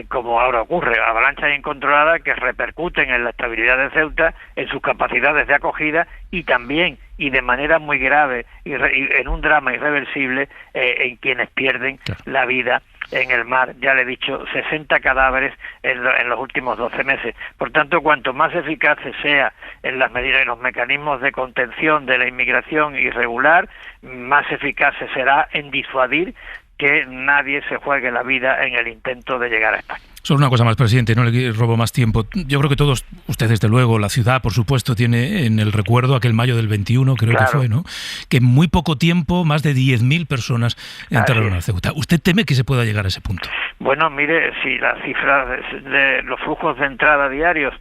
como ahora ocurre, avalanchas incontroladas que repercuten en la estabilidad de Ceuta, en sus capacidades de acogida y también, y de manera muy grave, y en un drama irreversible, en quienes pierden la vida en el mar. Ya le he dicho, 60 cadáveres en los últimos 12 meses. Por tanto, cuanto más eficaces sea en las medidas y los mecanismos de contención de la inmigración irregular, más eficaces será en disuadir que nadie se juegue la vida en el intento de llegar a España. Solo una cosa más, presidente, no le robo más tiempo. Yo creo que todos, usted desde luego, la ciudad, por supuesto, tiene en el recuerdo aquel mayo del 21, creo que fue, ¿no? Que en muy poco tiempo más de 10.000 personas entraron a Ceuta. ¿Usted teme que se pueda llegar a ese punto? Bueno, mire, si las cifras de los flujos de entrada diarios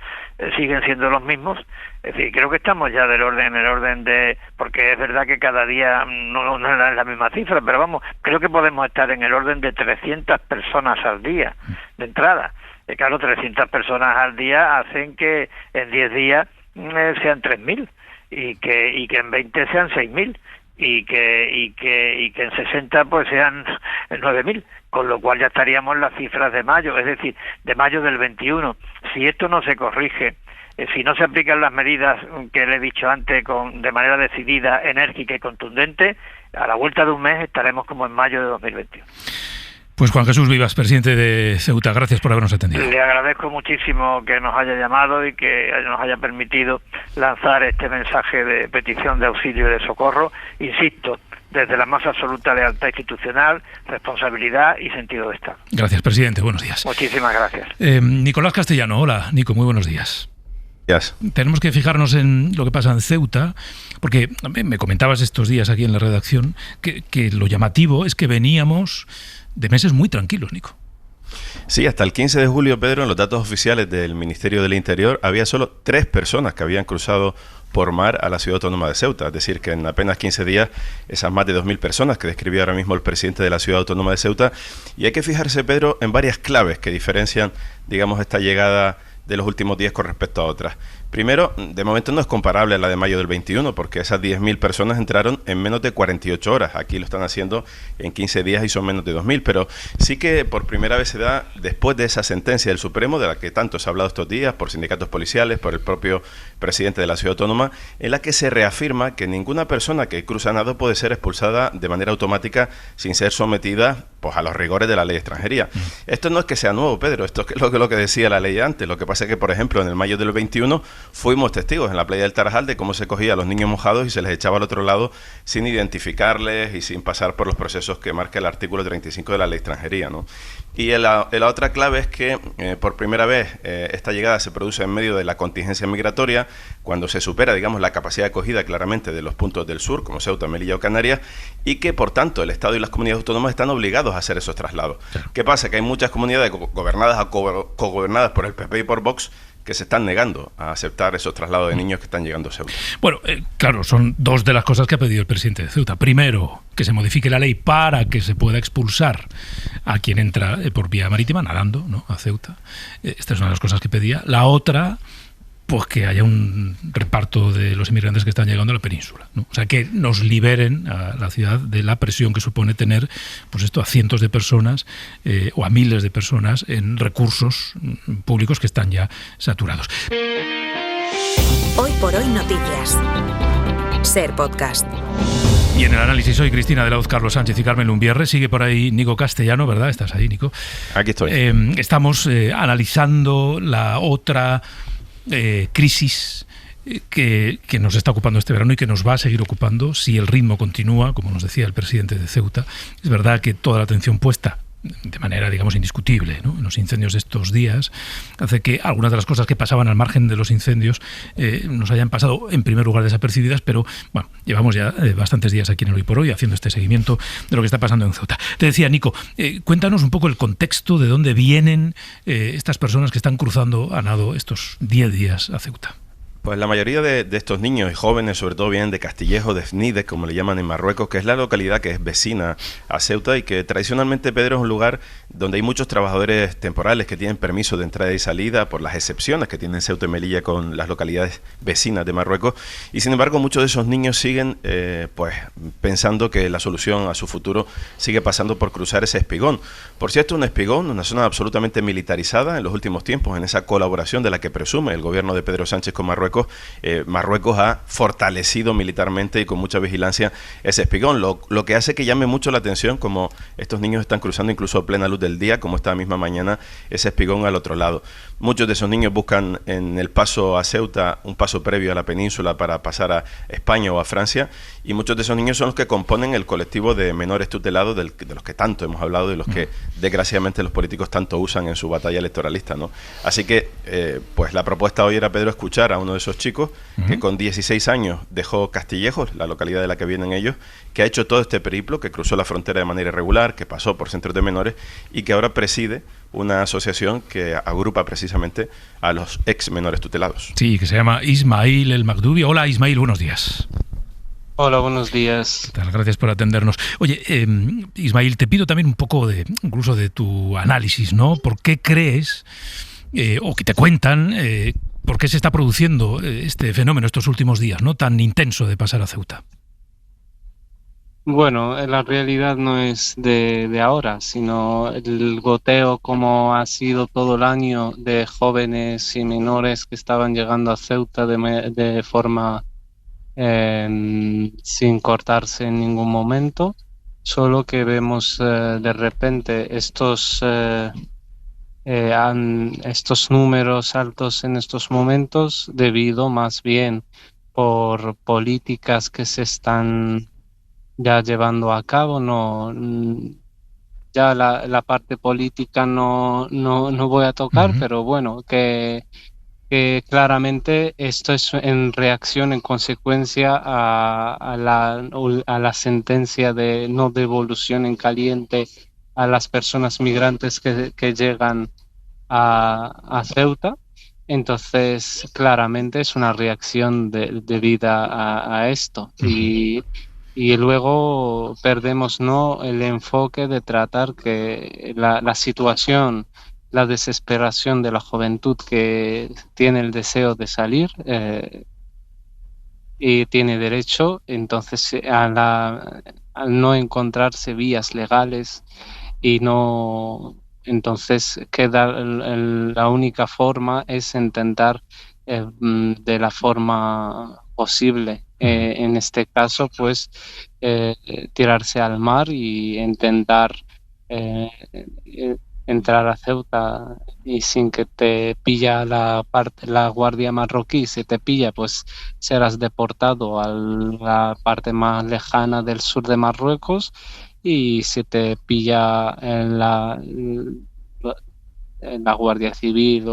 siguen siendo los mismos, es decir, creo que estamos ya en el orden de, porque es verdad que cada día no es la misma cifra, pero vamos, creo que podemos estar en el orden de 300 personas al día de entrada. Claro, 300 personas al día hacen que en 10 días sean 3.000 y que en 20 sean 6.000 y que en 60 pues sean 9.000, con lo cual ya estaríamos en las cifras de mayo, es decir, de mayo del 21. Si esto no se corrige, si no se aplican las medidas que le he dicho antes de manera decidida, enérgica y contundente, a la vuelta de un mes estaremos como en mayo de 2021. Pues Juan Jesús Vivas, presidente de Ceuta, gracias por habernos atendido. Le agradezco muchísimo que nos haya llamado y que nos haya permitido lanzar este mensaje de petición de auxilio y de socorro, insisto, desde la más absoluta lealtad institucional, responsabilidad y sentido de Estado. Gracias, presidente. Buenos días. Muchísimas gracias. Nicolás Castellano, hola. Nico, muy buenos días. Yes. Tenemos que fijarnos en lo que pasa en Ceuta, porque me comentabas estos días aquí en la redacción que lo llamativo es que veníamos de meses muy tranquilos, Nico. Sí, hasta el 15 de julio, Pedro, en los datos oficiales del Ministerio del Interior, había solo 3 personas que habían cruzado por mar a la ciudad autónoma de Ceuta. Es decir, que en apenas 15 días, esas más de 2.000 personas que describía ahora mismo el presidente de la ciudad autónoma de Ceuta. Y hay que fijarse, Pedro, en varias claves que diferencian, digamos, esta llegada de los últimos días con respecto a otras. Primero, de momento no es comparable a la de mayo del 21, porque esas 10.000 personas entraron en menos de 48 horas. Aquí lo están haciendo en 15 días y son menos de 2.000, pero sí que por primera vez se da después de esa sentencia del Supremo, de la que tanto se ha hablado estos días, por sindicatos policiales, por el propio presidente de la ciudad autónoma, en la que se reafirma que ninguna persona que cruza nado puede ser expulsada de manera automática sin ser sometida pues a los rigores de la ley de extranjería. Esto no es que sea nuevo, Pedro, esto es lo que decía la ley antes. Lo que pasa es que, por ejemplo, en el mayo del 21 fuimos testigos en la playa del Tarajal de cómo se cogía a los niños mojados y se les echaba al otro lado sin identificarles y sin pasar por los procesos que marca el artículo 35 de la ley de extranjería, ¿no? Y la otra clave es que por primera vez esta llegada se produce en medio de la contingencia migratoria, cuando se supera, digamos, la capacidad de acogida claramente de los puntos del sur, como Ceuta, Melilla o Canarias, y que por tanto el Estado y las comunidades autónomas están obligados a hacer esos traslados. Claro. ¿Qué pasa? Que hay muchas comunidades gobernadas o cogobernadas por el PP y por Vox que se están negando a aceptar esos traslados de niños que están llegando a Ceuta. Bueno, claro, son 2 de las cosas que ha pedido el presidente de Ceuta. Primero, que se modifique la ley para que se pueda expulsar a quien entra por vía marítima, nadando, ¿no?, a Ceuta. Esta es una de las cosas que pedía. La otra, pues que haya un reparto de los inmigrantes que están llegando a la península, ¿no? O sea, que nos liberen a la ciudad de la presión que supone tener, pues esto, a cientos de personas o a miles de personas en recursos públicos que están ya saturados. Hoy por hoy noticias. Ser Podcast. Y en el análisis hoy, Cristina de la Hoz, Carlos Sánchez y Carmen Lumbierre. Sigue por ahí Nico Castellano, ¿verdad? ¿Estás ahí, Nico? Aquí estoy. Estamos analizando la otra crisis que nos está ocupando este verano y que nos va a seguir ocupando si el ritmo continúa, como nos decía el presidente de Ceuta. Es verdad que toda la atención puesta de manera, digamos, indiscutible, ¿no?, en los incendios de estos días, hace que algunas de las cosas que pasaban al margen de los incendios nos hayan pasado en primer lugar desapercibidas, pero bueno, llevamos ya bastantes días aquí en el Hoy por Hoy haciendo este seguimiento de lo que está pasando en Ceuta. Te decía, Nico, cuéntanos un poco el contexto de dónde vienen estas personas que están cruzando a nado estos 10 días a Ceuta. Pues la mayoría de estos niños y jóvenes, sobre todo, vienen de Castillejo de Fnides, como le llaman en Marruecos, que es la localidad que es vecina a Ceuta y que tradicionalmente, Pedro, es un lugar donde hay muchos trabajadores temporales que tienen permiso de entrada y salida por las excepciones que tienen Ceuta y Melilla con las localidades vecinas de Marruecos. Y sin embargo, muchos de esos niños siguen pues pensando que la solución a su futuro sigue pasando por cruzar ese espigón. Por cierto, un espigón, una zona absolutamente militarizada en los últimos tiempos, en esa colaboración de la que presume el gobierno de Pedro Sánchez con Marruecos. Marruecos ha fortalecido militarmente y con mucha vigilancia ese espigón, lo que hace que llame mucho la atención como estos niños están cruzando incluso a plena luz del día, como esta misma mañana, ese espigón al otro lado. Muchos de esos niños buscan en el paso a Ceuta un paso previo a la península para pasar a España o a Francia, y muchos de esos niños son los que componen el colectivo de menores tutelados de los que tanto hemos hablado y los que desgraciadamente los políticos tanto usan en su batalla electoralista, ¿no? Así que pues la propuesta hoy era, Pedro, escuchar a uno de esos chicos que con 16 años dejó Castillejo, la localidad de la que vienen ellos, que ha hecho todo este periplo, que cruzó la frontera de manera irregular, que pasó por centros de menores y que ahora preside una asociación que agrupa precisamente a los ex menores tutelados. Sí, que se llama Ismail El Magdubi. Hola, Ismail, buenos días. Hola, buenos días. ¿Qué tal? Gracias por atendernos. Oye, Ismail, te pido también un poco incluso de tu análisis, ¿no? ¿Por qué crees, o que te cuentan, por qué se está produciendo este fenómeno estos últimos días, ¿no?, tan intenso de pasar a Ceuta? Bueno, la realidad no es de ahora, sino el goteo como ha sido todo el año de jóvenes y menores que estaban llegando a Ceuta de forma sin cortarse en ningún momento, solo que vemos de repente estos números altos en estos momentos debido más bien por políticas que se están ya llevando a cabo. Ya la parte política no voy a tocar, pero bueno, que claramente esto es en reacción, en consecuencia a la sentencia de no devolución en caliente a las personas migrantes que llegan a Ceuta. Entonces, claramente es una reacción debida a esto. Y luego perdemos el enfoque de tratar que la situación, la desesperación de la juventud que tiene el deseo de salir y tiene derecho, entonces al no encontrarse vías legales y entonces la única forma es intentar de la forma posible, en este caso pues tirarse al mar y intentar entrar a Ceuta, y sin que te pilla la guardia marroquí. Si te pilla, pues serás deportado a la parte más lejana del sur de Marruecos, y si te pilla en la Guardia Civil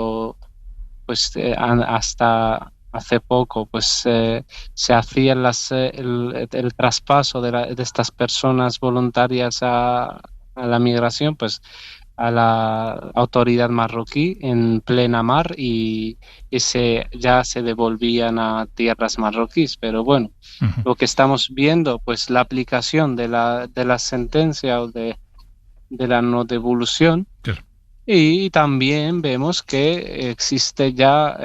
pues hasta hace poco pues se hacía el traspaso de estas personas voluntarias a la migración, pues a la autoridad marroquí en plena mar, y ya se devolvían a tierras marroquíes. Pero bueno, lo que estamos viendo, pues la aplicación de la sentencia o de la no devolución, Y también vemos que existe ya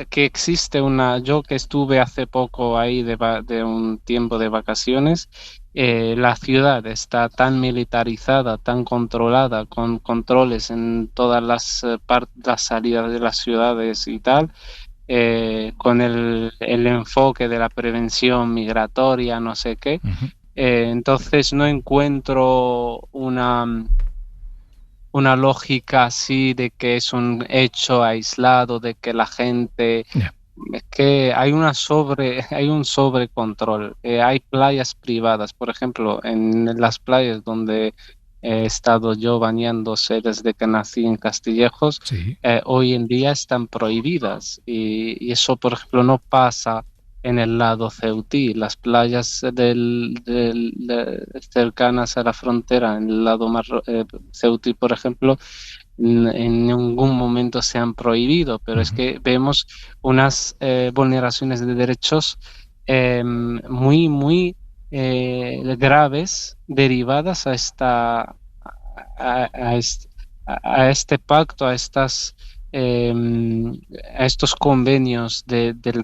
que existe yo que estuve hace poco ahí de un tiempo de vacaciones, la ciudad está tan militarizada, tan controlada, con controles en todas las salidas de las ciudades y tal, con el enfoque de la prevención migratoria, no sé qué. Entonces no encuentro una lógica así de que es un hecho aislado, de que la gente... Es que hay un sobrecontrol. Hay playas privadas, por ejemplo, en las playas donde he estado yo bañándose desde que nací en Castillejos, hoy en día están prohibidas y eso, por ejemplo, no pasa en el lado ceutí. Las playas cercanas a la frontera, en el lado ceutí, por ejemplo, en ningún momento se han prohibido, pero es que vemos unas vulneraciones de derechos muy, muy graves derivadas a este pacto, a estos convenios del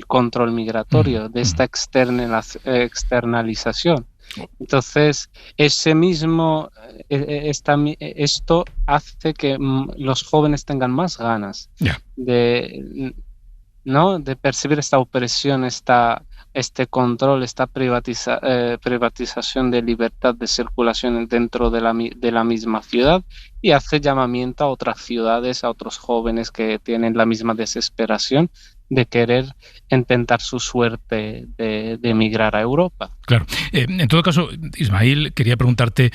control migratorio, de esta externalización. Entonces, esto hace que los jóvenes tengan más ganas de percibir esta opresión, este control, esta privatización de libertad de circulación dentro de la misma ciudad, y hace llamamiento a otras ciudades, a otros jóvenes que tienen la misma desesperación de querer intentar su suerte de emigrar a Europa. Claro. En todo caso, Ismail, quería preguntarte,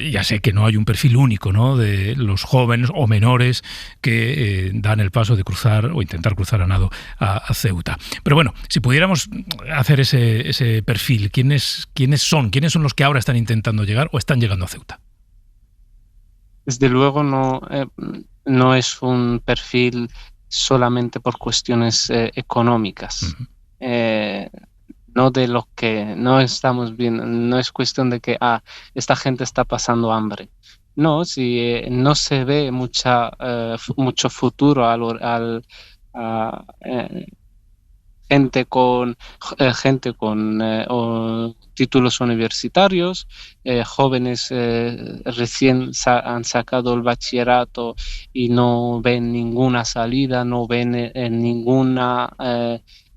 ya sé que no hay un perfil único, ¿no?, de los jóvenes o menores que dan el paso de cruzar o intentar cruzar a nado a Ceuta. Pero bueno, si pudiéramos hacer ese perfil, ¿quiénes son los que ahora están intentando llegar o están llegando a Ceuta? Desde luego no es un perfil solamente por cuestiones económicas. No de lo que no estamos viendo, no es cuestión de que esta gente está pasando hambre. No, si no se ve mucho futuro gente con títulos universitarios, jóvenes recién han sacado el bachillerato y no ven ninguna salida, no ven ninguna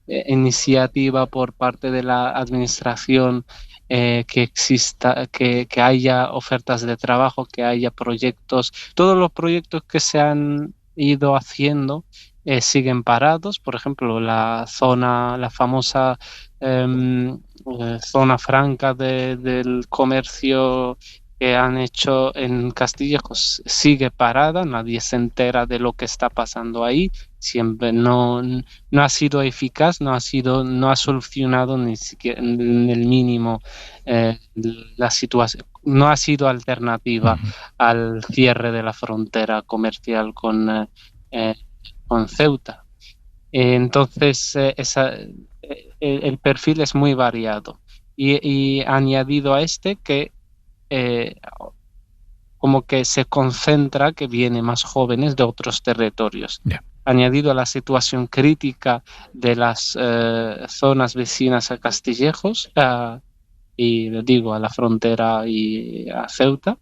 iniciativa por parte de la administración que exista, que haya ofertas de trabajo, que haya proyectos. Todos los proyectos que se han ido haciendo siguen parados. Por ejemplo, la famosa zona franca del comercio que han hecho en Castillejos sigue parada, nadie se entera de lo que está pasando ahí, siempre no ha sido eficaz, no ha solucionado ni siquiera en el mínimo la situación, no ha sido alternativa al cierre de la frontera comercial con Ceuta. Entonces el perfil es muy variado y añadido a que como que se concentra, que viene más jóvenes de otros territorios. Añadido a la situación crítica de las zonas vecinas a Castillejos y digo a la frontera y a Ceuta,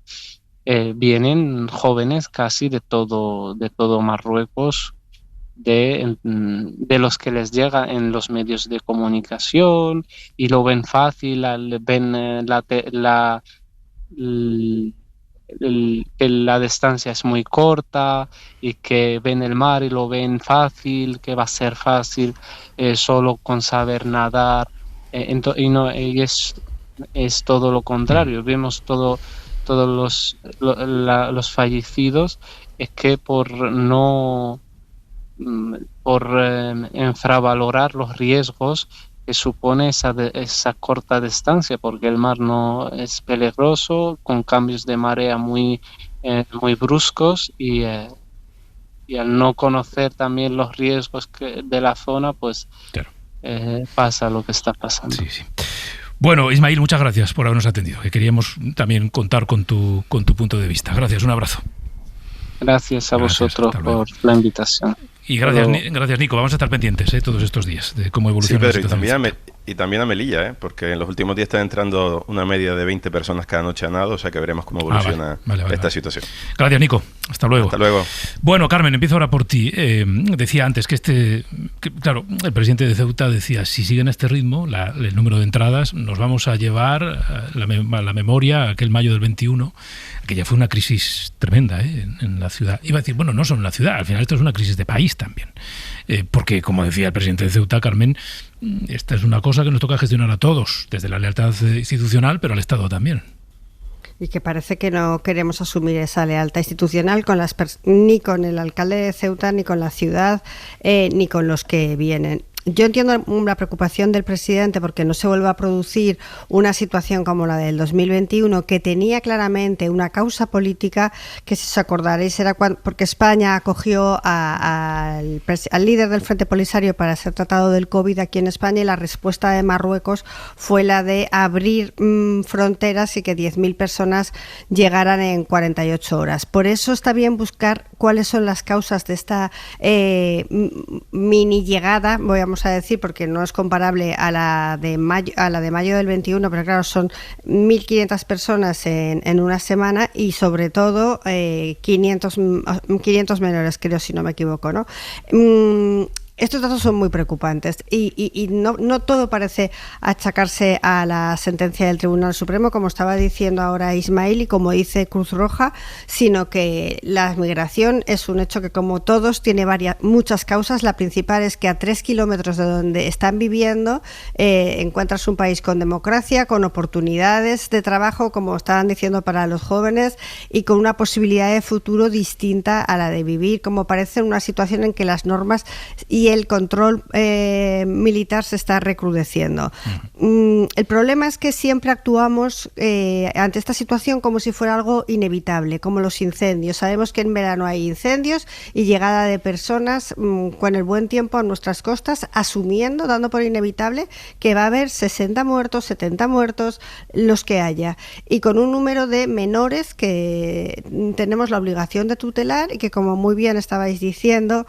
vienen jóvenes casi de todo Marruecos, de los que les llega en los medios de comunicación y lo ven fácil, ven que la distancia es muy corta y que ven el mar y lo ven fácil, que va a ser fácil solo con saber nadar, y es todo lo contrario. Vemos todos los fallecidos es que por infravalorar los riesgos que supone esa corta distancia, porque el mar no es peligroso, con cambios de marea muy bruscos y al no conocer también los riesgos de la zona, pues pasa lo que está pasando. Sí, sí. Bueno, Ismail, muchas gracias por habernos atendido, que queríamos también contar con tu punto de vista. Gracias, un abrazo. Gracias a vosotros por la invitación. Y gracias, Nico. Vamos a estar pendientes todos estos días de cómo evoluciona la situación. Y también a Melilla, porque en los últimos días están entrando una media de 20 personas cada noche a nado, o sea que veremos cómo evoluciona esta situación. Gracias, Nico. Hasta luego. Hasta luego. Bueno, Carmen, empiezo ahora por ti. Decía antes que claro, el presidente de Ceuta decía, si siguen este ritmo, el número de entradas, nos vamos a llevar la memoria aquel mayo del 21, que ya fue una crisis tremenda en la ciudad. Iba a decir, bueno, no solo en la ciudad, al final esto es una crisis de país también. Porque, como decía el presidente de Ceuta, Carmen, esta es una cosa que nos toca gestionar a todos, desde la lealtad institucional, pero al Estado también. Y que parece que no queremos asumir esa lealtad institucional ni con el alcalde de Ceuta, ni con la ciudad, ni con los que vienen. Yo entiendo la preocupación del presidente porque no se vuelva a producir una situación como la del 2021, que tenía claramente una causa política, que si os acordaréis era porque España acogió al líder del Frente Polisario para ser tratado del COVID aquí en España, y la respuesta de Marruecos fue la de abrir fronteras y que 10.000 personas llegaran en 48 horas. Por eso está bien buscar cuáles son las causas de esta mini llegada, vamos a decir, porque no es comparable a la de mayo del 21, pero claro, son 1.500 personas en una semana y sobre todo 500 menores, creo, si no me equivoco, ¿no? Estos datos son muy preocupantes y no todo parece achacarse a la sentencia del Tribunal Supremo, como estaba diciendo ahora Ismail y como dice Cruz Roja, sino que la migración es un hecho que, como todos, tiene muchas causas. La principal es que a 3 kilómetros de donde están viviendo encuentras un país con democracia, con oportunidades de trabajo, como estaban diciendo, para los jóvenes, y con una posibilidad de futuro distinta a la de vivir, como parece, en una situación en que las normas y el control militar se está recrudeciendo. El problema es que siempre actuamos ante esta situación como si fuera algo inevitable, como los incendios. Sabemos que en verano hay incendios y llegada de personas con el buen tiempo a nuestras costas, asumiendo, dando por inevitable que va a haber 60 muertos, 70 muertos, los que haya, y con un número de menores que tenemos la obligación de tutelar y que, como muy bien estabais diciendo,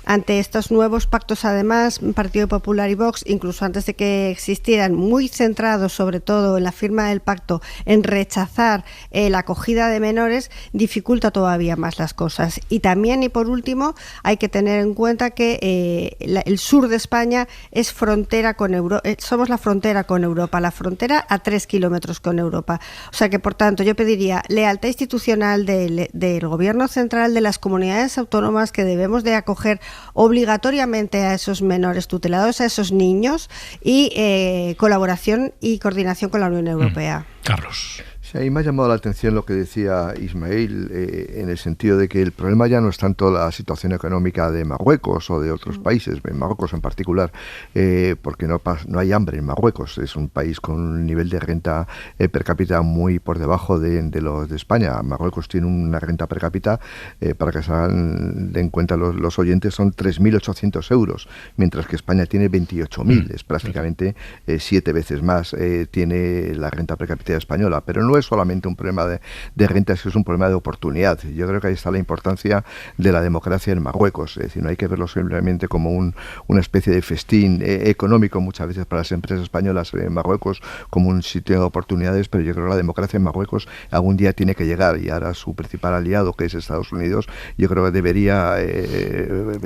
ante estos nuevos pactos, además, Partido Popular y Vox, incluso antes de que existieran, muy centrados sobre todo en la firma del pacto, en rechazar la acogida de menores, dificulta todavía más las cosas. Y también, y por último, hay que tener en cuenta que el sur de España es frontera con Europa, somos la frontera con Europa, la frontera a 3 kilómetros con Europa. O sea que, por tanto, yo pediría lealtad institucional del Gobierno central, de las comunidades autónomas, que debemos de acoger obligatoriamente a esos menores tutelados, a esos niños, y colaboración y coordinación con la Unión Europea. Carlos. Sí, a mí me ha llamado la atención lo que decía Ismail, en el sentido de que el problema ya no es tanto la situación económica de Marruecos o de otros países, en Marruecos en particular, porque no hay hambre en Marruecos. Es un país con un nivel de renta per cápita muy por debajo de los de España. Marruecos tiene una renta per cápita, para que se den cuenta los oyentes, son 3.800 euros, mientras que España tiene 28.000, es prácticamente 7 veces más tiene la renta per cápita española, pero no es solamente un problema de renta, es un problema de oportunidad. Yo creo que ahí está la importancia de la democracia en Marruecos. Es decir, no hay que verlo simplemente como una especie de festín económico muchas veces para las empresas españolas en Marruecos, como un sitio de oportunidades, pero yo creo que la democracia en Marruecos algún día tiene que llegar, y ahora su principal aliado, que es Estados Unidos, yo creo que debería,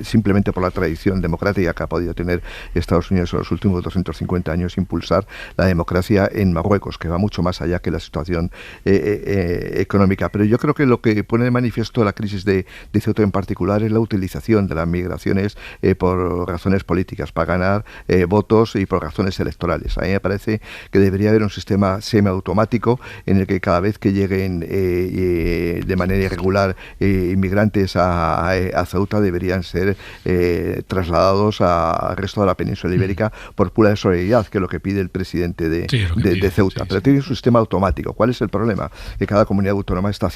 simplemente por la tradición democrática que ha podido tener Estados Unidos en los últimos 250 años, impulsar la democracia en Marruecos, que va mucho más allá que la situación económica. Pero yo creo que lo que pone de manifiesto la crisis de Ceuta en particular es la utilización de las migraciones por razones políticas, para ganar votos y por razones electorales. A mí me parece que debería haber un sistema semiautomático en el que cada vez que lleguen de manera irregular inmigrantes a Ceuta, deberían ser trasladados al resto de la península ibérica por pura solidaridad, que es lo que pide el presidente de Ceuta. Pero tiene un sistema automático. ¿Cuál es el problema? Que cada comunidad autónoma está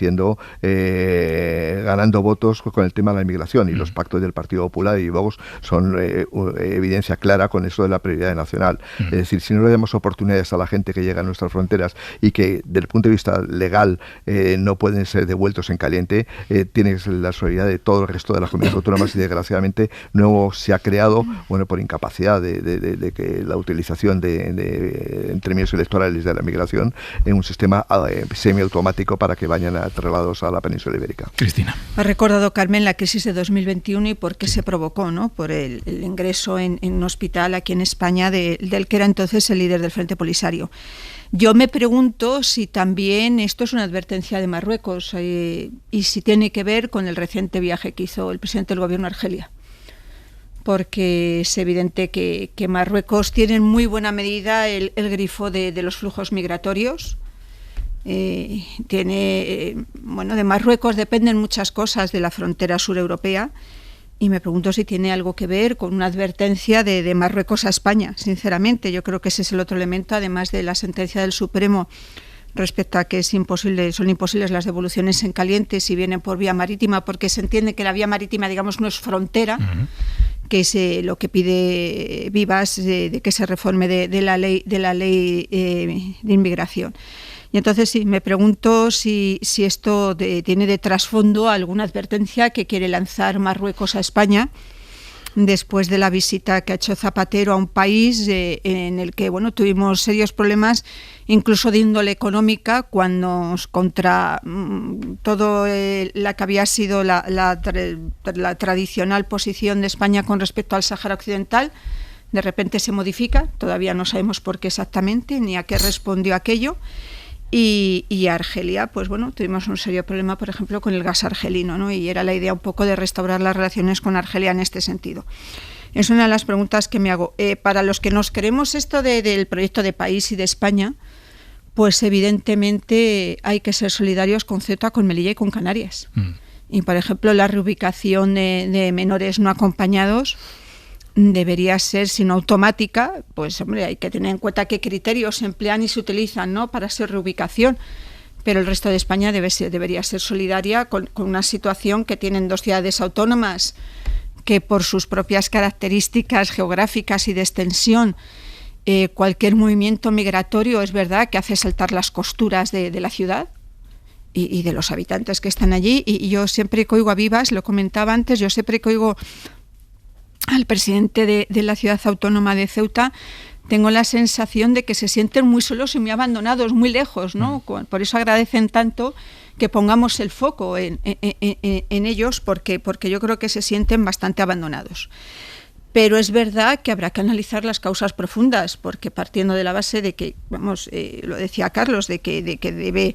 ganando votos con el tema de la inmigración, y los pactos del Partido Popular y Vox son evidencia clara con eso de la prioridad nacional. Es decir, si no le damos oportunidades a la gente que llega a nuestras fronteras y que desde el punto de vista legal no pueden ser devueltos en caliente, tiene que ser la solidaridad de todo el resto de las comunidades autónomas, y desgraciadamente no se ha creado, por incapacidad de que la utilización en términos electorales de la migración en un sistema semiautomático para que vayan trasladados a la península ibérica. Cristina. Ha recordado, Carmen, la crisis de 2021 y por qué se provocó, ¿no? Por el ingreso en un hospital aquí en España del que era entonces el líder del Frente Polisario. Yo me pregunto si también esto es una advertencia de Marruecos y si tiene que ver con el reciente viaje que hizo el presidente del gobierno a Argelia. Porque es evidente que Marruecos tiene en muy buena medida el grifo de los flujos migratorios. De Marruecos dependen muchas cosas de la frontera sureuropea, y me pregunto si tiene algo que ver con una advertencia de Marruecos a España. Sinceramente, yo creo que ese es el otro elemento, además de la sentencia del Supremo respecto a que son imposibles las devoluciones en caliente si vienen por vía marítima, porque se entiende que la vía marítima, digamos, no es frontera, que es lo que pide Vivas, de que se reforme de la ley de inmigración. Y entonces sí, me pregunto si esto tiene de trasfondo alguna advertencia que quiere lanzar Marruecos a España después de la visita que ha hecho Zapatero a un país en el que tuvimos serios problemas, incluso de índole económica, cuando contra todo la que había sido la tradicional posición de España con respecto al Sáhara Occidental, de repente se modifica. Todavía no sabemos por qué exactamente ni a qué respondió aquello. Y Argelia, tuvimos un serio problema, por ejemplo, con el gas argelino, ¿no? Y era la idea un poco de restaurar las relaciones con Argelia en este sentido. Es una de las preguntas que me hago. Para los que nos queremos esto del proyecto de país y de España, pues evidentemente hay que ser solidarios con Ceuta, con Melilla y con Canarias. Y, por ejemplo, la reubicación de menores no acompañados debería ser, si no automática, pues hombre, hay que tener en cuenta qué criterios se emplean y se utilizan, ¿no?, para su reubicación, pero el resto de España debería ser solidaria con una situación que tienen dos ciudades autónomas que, por sus propias características geográficas y de extensión, cualquier movimiento migratorio es verdad que hace saltar las costuras de la ciudad y de los habitantes que están allí. Y yo siempre que oigo a Vivas, lo comentaba antes, yo siempre que oigo al presidente de la ciudad autónoma de Ceuta, tengo la sensación de que se sienten muy solos y muy abandonados, muy lejos, ¿no? Por eso agradecen tanto que pongamos el foco en ellos, porque yo creo que se sienten bastante abandonados. Pero es verdad que habrá que analizar las causas profundas, porque partiendo de la base de que, lo decía Carlos, de que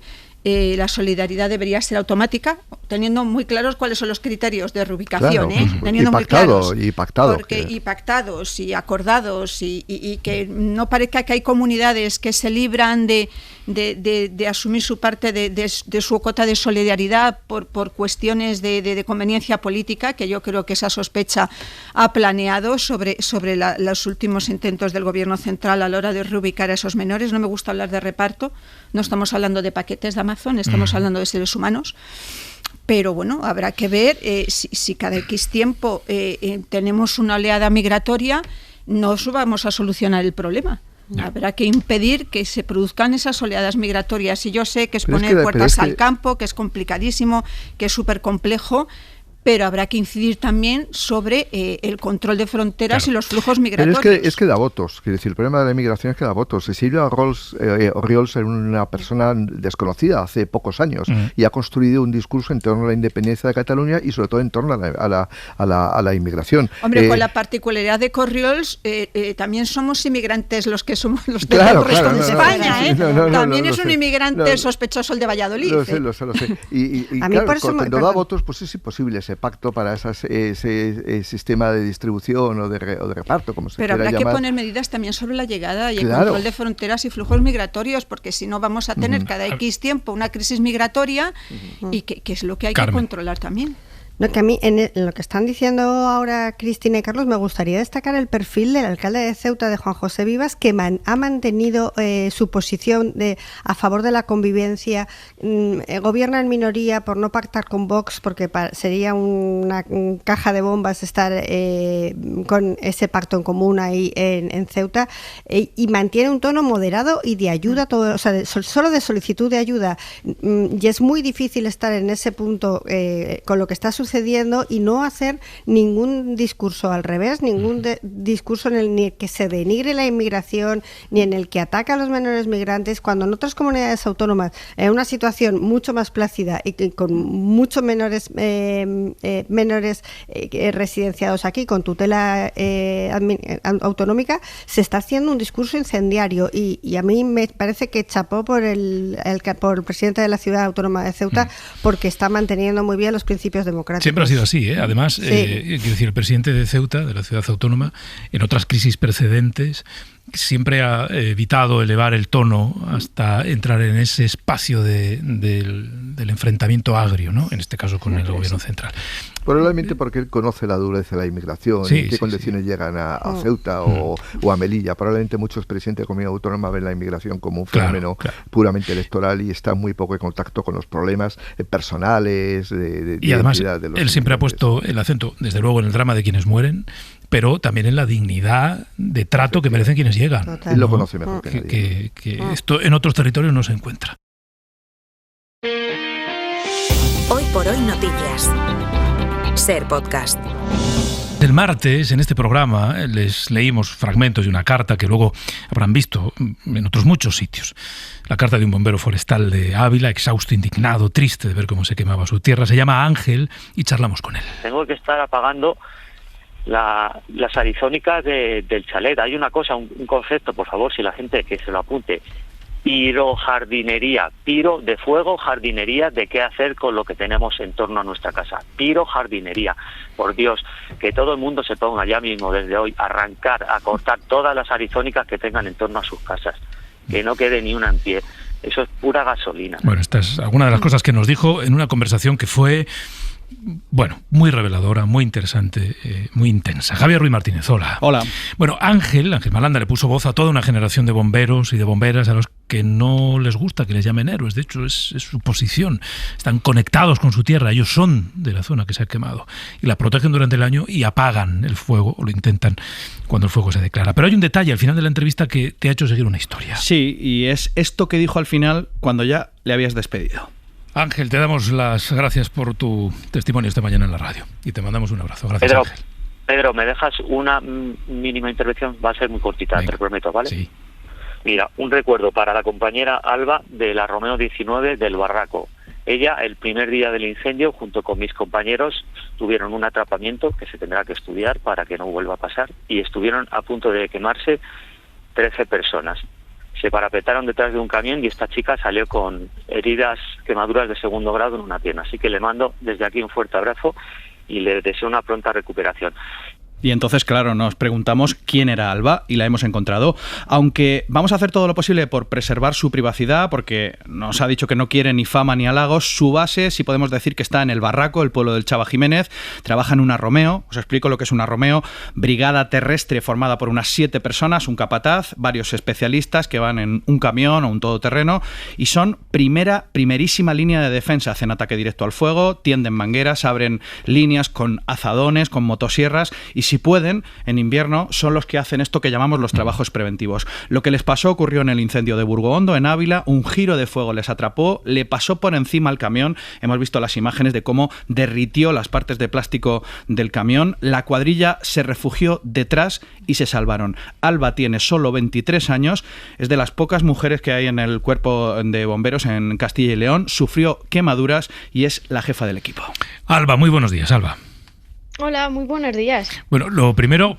la solidaridad debería ser automática, teniendo muy claros cuáles son los criterios de reubicación, teniendo muy claros, y pactados y acordados, y que no parezca que hay comunidades que se libran de asumir su parte de su cuota de solidaridad por cuestiones de conveniencia política, que yo creo que esa sospecha ha planeado sobre los últimos intentos del gobierno central a la hora de reubicar a esos menores. No me gusta hablar de reparto, no estamos hablando de paquetes de Amazon, estamos hablando de seres humanos. Pero habrá que ver si cada X tiempo tenemos una oleada migratoria, no vamos a solucionar el problema. Habrá que impedir que se produzcan esas oleadas migratorias. Y yo sé que es poner puertas al campo, que es complicadísimo, que es súper complejo, pero habrá que incidir también sobre el control de fronteras y los flujos migratorios. Pero es que da votos. Quiero decir, el problema de la inmigración es que da votos. Silvia Orriols era una persona desconocida hace pocos años y ha construido un discurso en torno a la independencia de Cataluña y sobre todo en torno a la inmigración. Hombre, con la particularidad de Orriols, también somos inmigrantes los que somos los de España. También es un inmigrante sospechoso el de Valladolid. Lo sé. Y claro, cuando da votos, pues es imposible ese pacto para ese sistema de distribución o de reparto, como se quiera llamar. Pero habrá que poner medidas también sobre la llegada y el control de fronteras y flujos migratorios, porque si no vamos a tener cada X tiempo una crisis migratoria y que es lo que hay que controlar también. Lo que a mí, en lo que están diciendo ahora Cristina y Carlos, me gustaría destacar el perfil del alcalde de Ceuta, de Juan José Vivas, que ha mantenido su posición a favor de la convivencia, gobierna en minoría por no pactar con Vox, porque sería una caja de bombas estar con ese pacto en común ahí en Ceuta, y mantiene un tono moderado y de ayuda, solo de solicitud de ayuda, y es muy difícil estar en ese punto con lo que está sucediendo y no hacer ningún discurso al revés, ningún discurso en el que se denigre la inmigración ni en el que ataca a los menores migrantes, cuando en otras comunidades autónomas, en una situación mucho más plácida y con muchos menores residenciados aquí con tutela autonómica, se está haciendo un discurso incendiario y a mí me parece que chapó por el presidente de la ciudad autónoma de Ceuta, porque está manteniendo muy bien los principios democráticos. Siempre ha sido así, ¿eh? Además, quiero decir, el presidente de Ceuta, de la ciudad autónoma, en otras crisis precedentes, siempre ha evitado elevar el tono hasta entrar en ese espacio del enfrentamiento agrio, ¿no? En este caso con el gobierno central. Probablemente porque él conoce la dureza de la inmigración, en qué condiciones llegan a Ceuta o a Melilla. Probablemente muchos presidentes de comunidad autónoma ven la inmigración como un fenómeno puramente electoral y está muy poco en contacto con los problemas personales y además él siempre ha puesto el acento, desde luego, en el drama de quienes mueren, pero también en la dignidad de trato que merecen quienes llegan. Él lo conoce mejor que nadie. Que esto en otros territorios no se encuentra. Hoy por hoy noticias. Ser Podcast. El martes, en este programa, les leímos fragmentos de una carta que luego habrán visto en otros muchos sitios. La carta de un bombero forestal de Ávila, exhausto, indignado, triste de ver cómo se quemaba su tierra. Se llama Ángel y charlamos con él. Tengo que estar apagando las arizónicas del chalet. Hay una cosa, un concepto, por favor, si la gente que se lo apunte. Pirojardinería, piro de fuego, jardinería de qué hacer con lo que tenemos en torno a nuestra casa. Pirojardinería, por Dios, que todo el mundo se ponga ya mismo desde hoy a arrancar, a cortar todas las arizónicas que tengan en torno a sus casas, que no quede ni una en pie. Eso es pura gasolina. Bueno, esta es alguna de las cosas que nos dijo en una conversación que fue, bueno, muy reveladora, muy interesante, muy intensa. Javier Ruiz Martínez, hola. Hola. Bueno, Ángel Malanda le puso voz a toda una generación de bomberos y de bomberas a los que no les gusta que les llamen héroes. De hecho, es su posición. Están conectados con su tierra. Ellos son de la zona que se ha quemado. Y la protegen durante el año y apagan el fuego, o lo intentan cuando el fuego se declara. Pero hay un detalle al final de la entrevista que te ha hecho seguir una historia. Sí, y es esto que dijo al final cuando ya le habías despedido. Ángel, te damos las gracias por tu testimonio esta mañana en la radio y te mandamos un abrazo. Gracias, Ángel. Pedro, ¿me dejas una mínima intervención? Va a ser muy cortita, te lo prometo, ¿vale? Sí. Mira, un recuerdo para la compañera Alba de la Romeo 19 del Barraco. Ella, el primer día del incendio, junto con mis compañeros, tuvieron un atrapamiento que se tendrá que estudiar para que no vuelva a pasar y estuvieron a punto de quemarse 13 personas. Se parapetaron detrás de un camión y esta chica salió con heridas, quemaduras de segundo grado en una pierna. Así que le mando desde aquí un fuerte abrazo y le deseo una pronta recuperación. Y entonces, claro, nos preguntamos quién era Alba y la hemos encontrado, aunque vamos a hacer todo lo posible por preservar su privacidad, porque nos ha dicho que no quiere ni fama ni halagos. Su base, si podemos decir que está en el Barraco, el pueblo del Chava Jiménez. Trabaja en una Romeo, os explico lo que es una Romeo, brigada terrestre formada por unas 7 personas, un capataz, varios especialistas que van en un camión o un todoterreno y son primerísima línea de defensa. Hacen ataque directo al fuego, tienden mangueras, abren líneas con azadones, con motosierras y si pueden, en invierno, son los que hacen esto que llamamos los trabajos preventivos. Lo que les pasó ocurrió en el incendio de Burgohondo, en Ávila. Un giro de fuego les atrapó, le pasó por encima al camión. Hemos visto las imágenes de cómo derritió las partes de plástico del camión. La cuadrilla se refugió detrás y se salvaron. Alba tiene solo 23 años, es de las pocas mujeres que hay en el cuerpo de bomberos en Castilla y León. Sufrió quemaduras y es la jefa del equipo. Alba, muy buenos días, Alba. Hola, muy buenos días. Bueno, lo primero,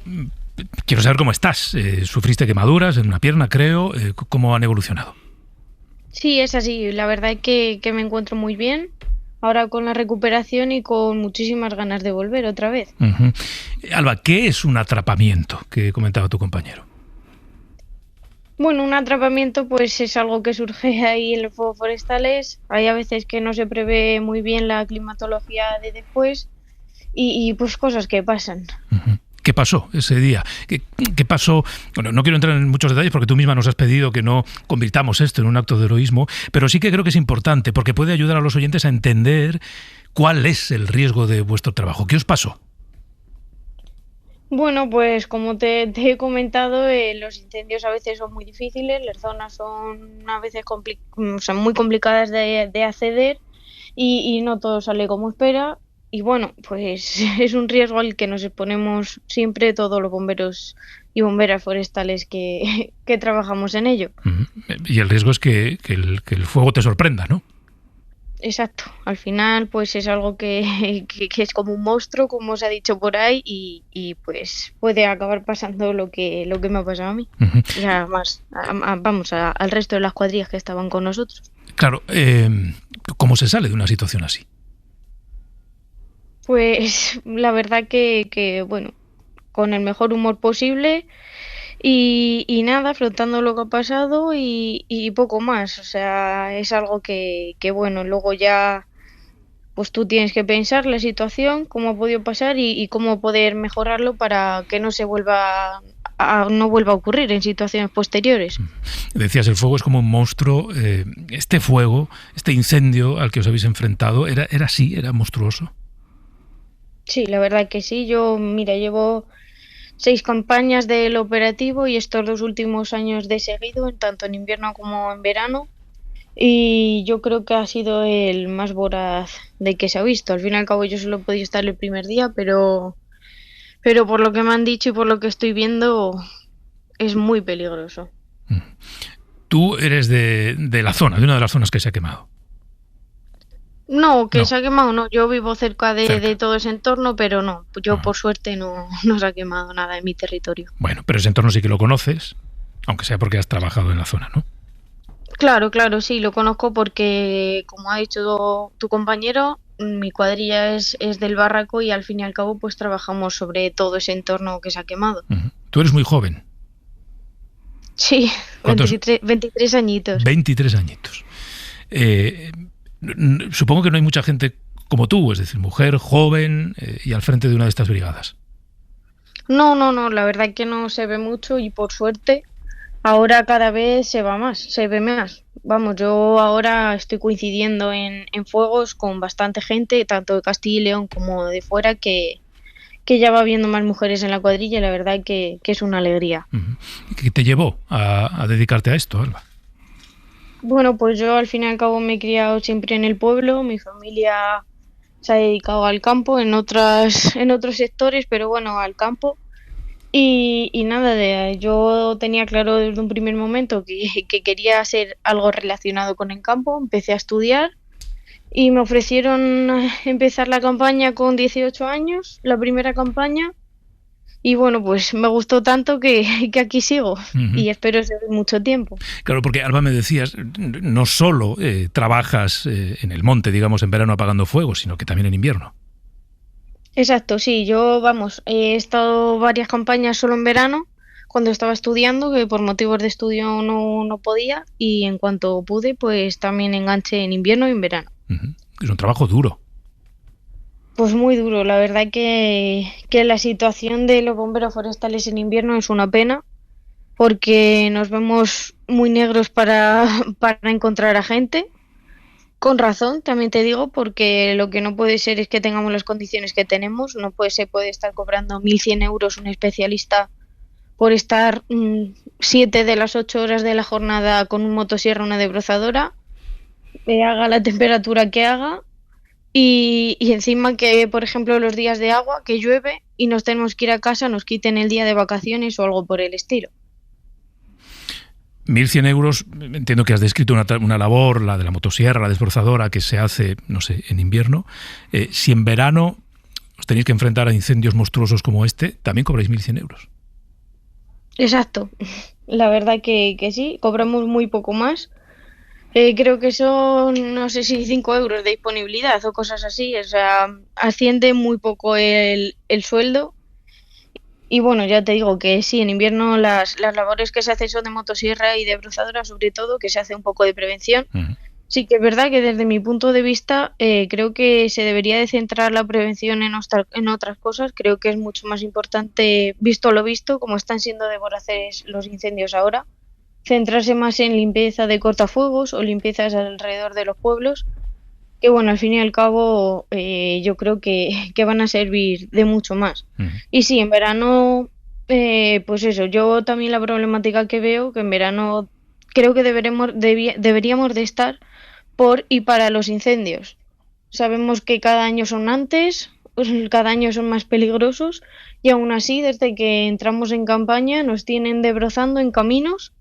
quiero saber cómo estás. Sufriste quemaduras en una pierna, creo. ¿Cómo han evolucionado? Sí, es así. La verdad es que me encuentro muy bien. Ahora con la recuperación y con muchísimas ganas de volver otra vez. Uh-huh. Alba, ¿qué es un atrapamiento que comentaba tu compañero? Bueno, un atrapamiento pues es algo que surge ahí en los fuegos forestales. Hay a veces que no se prevé muy bien la climatología de después. y pues cosas que pasan. ¿Qué pasó ese día? ¿Qué pasó? Bueno, no quiero entrar en muchos detalles porque tú misma nos has pedido que no convirtamos esto en un acto de heroísmo, pero sí que creo que es importante porque puede ayudar a los oyentes a entender cuál es el riesgo de vuestro trabajo. ¿Qué os pasó? Bueno, pues como te he comentado, los incendios a veces son muy difíciles, las zonas son a veces son muy complicadas de acceder y no todo sale como espera. Y bueno, pues es un riesgo al que nos exponemos siempre todos los bomberos y bomberas forestales que trabajamos en ello. Y el riesgo es que el fuego te sorprenda, ¿no? Exacto. Al final, pues es algo que es como un monstruo, como se ha dicho por ahí, y pues puede acabar pasando lo que me ha pasado a mí. Y además, vamos, al resto de las cuadrillas que estaban con nosotros. Claro. ¿Cómo se sale de una situación así? Pues la verdad que bueno, con el mejor humor posible y nada, afrontando lo que ha pasado y poco más. O sea, es algo que bueno, luego ya pues tú tienes que pensar la situación, cómo ha podido pasar y cómo poder mejorarlo para que no vuelva a ocurrir en situaciones posteriores. Decías, el fuego es como un monstruo. Este fuego, este incendio al que os habéis enfrentado, ¿era así? ¿Era monstruoso? Sí, la verdad que sí. Yo, mira, llevo 6 campañas del operativo y estos 2 últimos años de seguido, tanto en invierno como en verano. Y yo creo que ha sido el más voraz de que se ha visto. Al fin y al cabo yo solo he podido estar el primer día, pero por lo que me han dicho y por lo que estoy viendo, es muy peligroso. Tú eres de la zona, de una de las zonas que se ha quemado. No, se ha quemado, no. Yo vivo cerca de todo ese entorno, pero no. Yo, por suerte, no se ha quemado nada en mi territorio. Bueno, pero ese entorno sí que lo conoces, aunque sea porque has trabajado en la zona, ¿no? Claro, sí, lo conozco porque, como ha dicho tu compañero, mi cuadrilla es del Barraco y al fin y al cabo pues trabajamos sobre todo ese entorno que se ha quemado. Tú eres muy joven. Sí, 23 añitos. 23 añitos. Supongo que no hay mucha gente como tú, es decir, mujer, joven y al frente de una de estas brigadas. No, la verdad que no se ve mucho y por suerte ahora cada vez se ve más. Vamos, yo ahora estoy coincidiendo en fuegos con bastante gente, tanto de Castilla y León como de fuera, que ya va habiendo más mujeres en la cuadrilla y la verdad que es una alegría. ¿Qué te llevó a dedicarte a esto, Alba? Bueno, pues yo al fin y al cabo me he criado siempre en el pueblo, mi familia se ha dedicado al campo en otros sectores, pero bueno, al campo. Y nada, yo tenía claro desde un primer momento que quería hacer algo relacionado con el campo, empecé a estudiar y me ofrecieron empezar la campaña con 18 años, la primera campaña. Y bueno, pues me gustó tanto que aquí sigo y espero seguir mucho tiempo. Claro, porque Alba, me decías, no solo trabajas en el monte, digamos, en verano apagando fuegos, sino que también en invierno. Exacto, sí. Yo, he estado varias campañas solo en verano, cuando estaba estudiando, que por motivos de estudio no podía, y en cuanto pude, pues también enganché en invierno y en verano. Es un trabajo duro. Pues muy duro, la verdad que la situación de los bomberos forestales en invierno es una pena, porque nos vemos muy negros para encontrar a gente. Con razón, también te digo, porque lo que no puede ser es que tengamos las condiciones que tenemos. No puede estar cobrando 1.100 euros un especialista por estar 7 de las 8 horas de la jornada con un motosierra, una desbrozadora, haga la temperatura que haga. Y encima que, por ejemplo, los días de agua, que llueve y nos tenemos que ir a casa, nos quiten el día de vacaciones o algo por el estilo. 1.100 euros, entiendo que has descrito una labor, la de la motosierra, la desbrozadora, que se hace, no sé, en invierno. Si en verano os tenéis que enfrentar a incendios monstruosos como este, también cobráis 1.100 euros. Exacto. La verdad que sí, cobramos muy poco más. Creo que son, no sé si 5 euros de disponibilidad o cosas así. O sea, asciende muy poco el sueldo. Y bueno, ya te digo que sí, en invierno las labores que se hacen son de motosierra y de brozadora, sobre todo, que se hace un poco de prevención. sí que es verdad que desde mi punto de vista creo que se debería de centrar la prevención en otras cosas. Creo que es mucho más importante, visto lo visto, como están siendo de voraces los incendios ahora, centrarse más en limpieza de cortafuegos o limpiezas alrededor de los pueblos, que bueno, al fin y al cabo yo creo que van a servir de mucho más. Y sí, en verano, pues eso, yo también la problemática que veo, que en verano creo que deberíamos de estar por y para los incendios. Sabemos que cada año son antes, pues cada año son más peligrosos, y aún así, desde que entramos en campaña, nos tienen debrozando en caminos.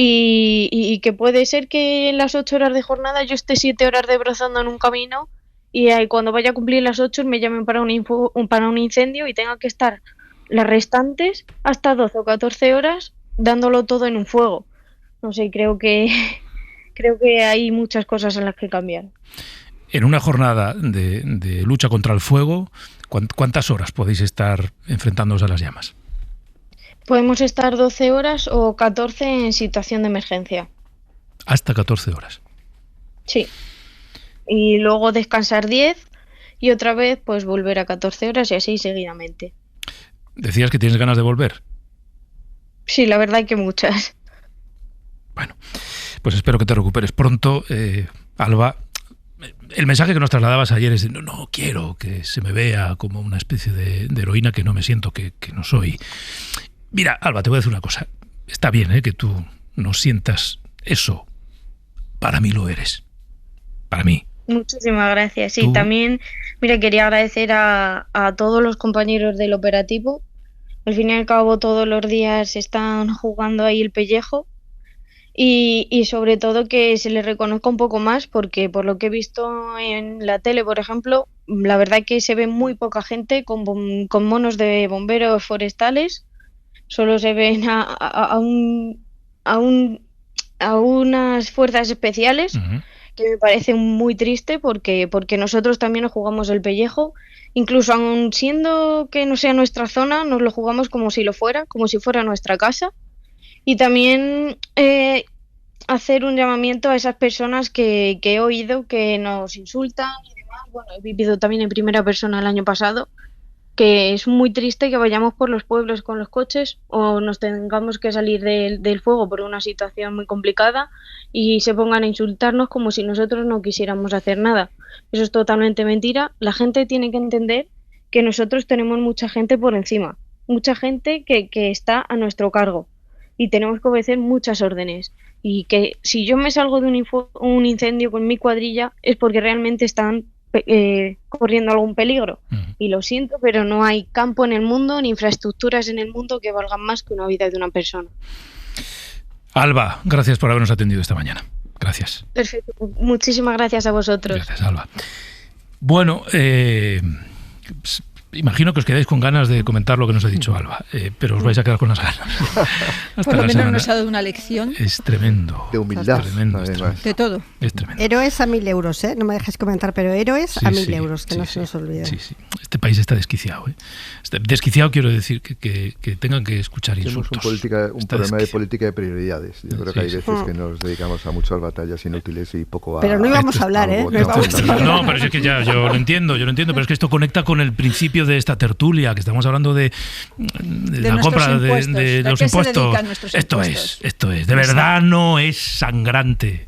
Y que puede ser que en las 8 horas de jornada yo esté 7 horas debrozando en un camino y cuando vaya a cumplir las 8 me llamen para un incendio y tenga que estar las restantes hasta 12 o 14 horas dándolo todo en un fuego. No sé, creo que hay muchas cosas en las que cambiar. En una jornada de lucha contra el fuego, ¿cuántas horas podéis estar enfrentándoos a las llamas? Podemos estar 12 horas o 14 en situación de emergencia. Hasta 14 horas. Sí. Y luego descansar 10 y otra vez pues volver a 14 horas y así seguidamente. ¿Decías que tienes ganas de volver? Sí, la verdad que muchas. Bueno, pues espero que te recuperes pronto. Alba, el mensaje que nos trasladabas ayer es de no quiero que se me vea como una especie de heroína que no me siento, que no soy. Mira, Alba, te voy a decir una cosa. Está bien que tú no sientas eso. Para mí lo eres. Para mí. Muchísimas gracias. Sí, también, mira, quería agradecer a todos los compañeros del operativo. Al fin y al cabo, todos los días están jugando ahí el pellejo. Y sobre todo que se les reconozca un poco más, porque por lo que he visto en la tele, por ejemplo, la verdad que se ve muy poca gente con monos de bomberos forestales. Solo se ven a unas fuerzas especiales, que me parece muy triste porque nosotros también nos jugamos el pellejo, incluso aun siendo que no sea nuestra zona, nos lo jugamos como si lo fuera, como si fuera nuestra casa. Y también hacer un llamamiento a esas personas que he oído que nos insultan y demás. Bueno, he vivido también en primera persona el año pasado, que es muy triste que vayamos por los pueblos con los coches o nos tengamos que salir del fuego por una situación muy complicada y se pongan a insultarnos como si nosotros no quisiéramos hacer nada. Eso es totalmente mentira. La gente tiene que entender que nosotros tenemos mucha gente por encima, mucha gente que está a nuestro cargo y tenemos que obedecer muchas órdenes. Y que si yo me salgo de un incendio con mi cuadrilla es porque realmente están corriendo algún peligro. Y lo siento, pero no hay campo en el mundo ni infraestructuras en el mundo que valgan más que una vida de una persona. Alba, gracias por habernos atendido esta mañana. Gracias. Perfecto. Muchísimas gracias a vosotros. Gracias, Alba. Bueno, imagino que os quedáis con ganas de comentar lo que nos ha dicho Alba, pero os vais a quedar con las ganas. Por lo menos nos ha dado una lección. Es tremendo. De humildad. Tremendo. De todo. Es tremendo. Héroes a 1.000 euros, ¿eh? No me dejes comentar, pero héroes a 1.000 euros, que no se nos olvide. Sí. Este país está desquiciado. Desquiciado quiero decir que tengan que escuchar insultos. Tenemos un problema de política de prioridades. Yo creo que hay veces que nos dedicamos a muchas batallas inútiles y poco a... Pero no íbamos a hablar, ¿eh? No, pero es que ya yo lo entiendo, pero es que esto conecta con el principio de esta tertulia, que estamos hablando de la compra de los impuestos. Esto es. De verdad no es sangrante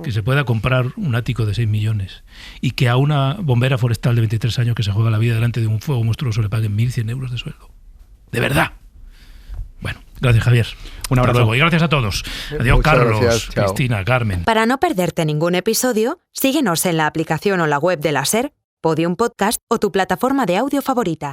que se pueda comprar un ático de 6 millones y que a una bombera forestal de 23 años que se juega la vida delante de un fuego monstruoso le paguen 1.100 euros de sueldo. De verdad. Bueno, gracias, Javier. Un abrazo. Luego. Y gracias a todos. Adiós, Carlos, gracias, Cristina, Carmen. Para no perderte ningún episodio, síguenos en la aplicación o la web de la SER, Podium Podcast o tu plataforma de audio favorita.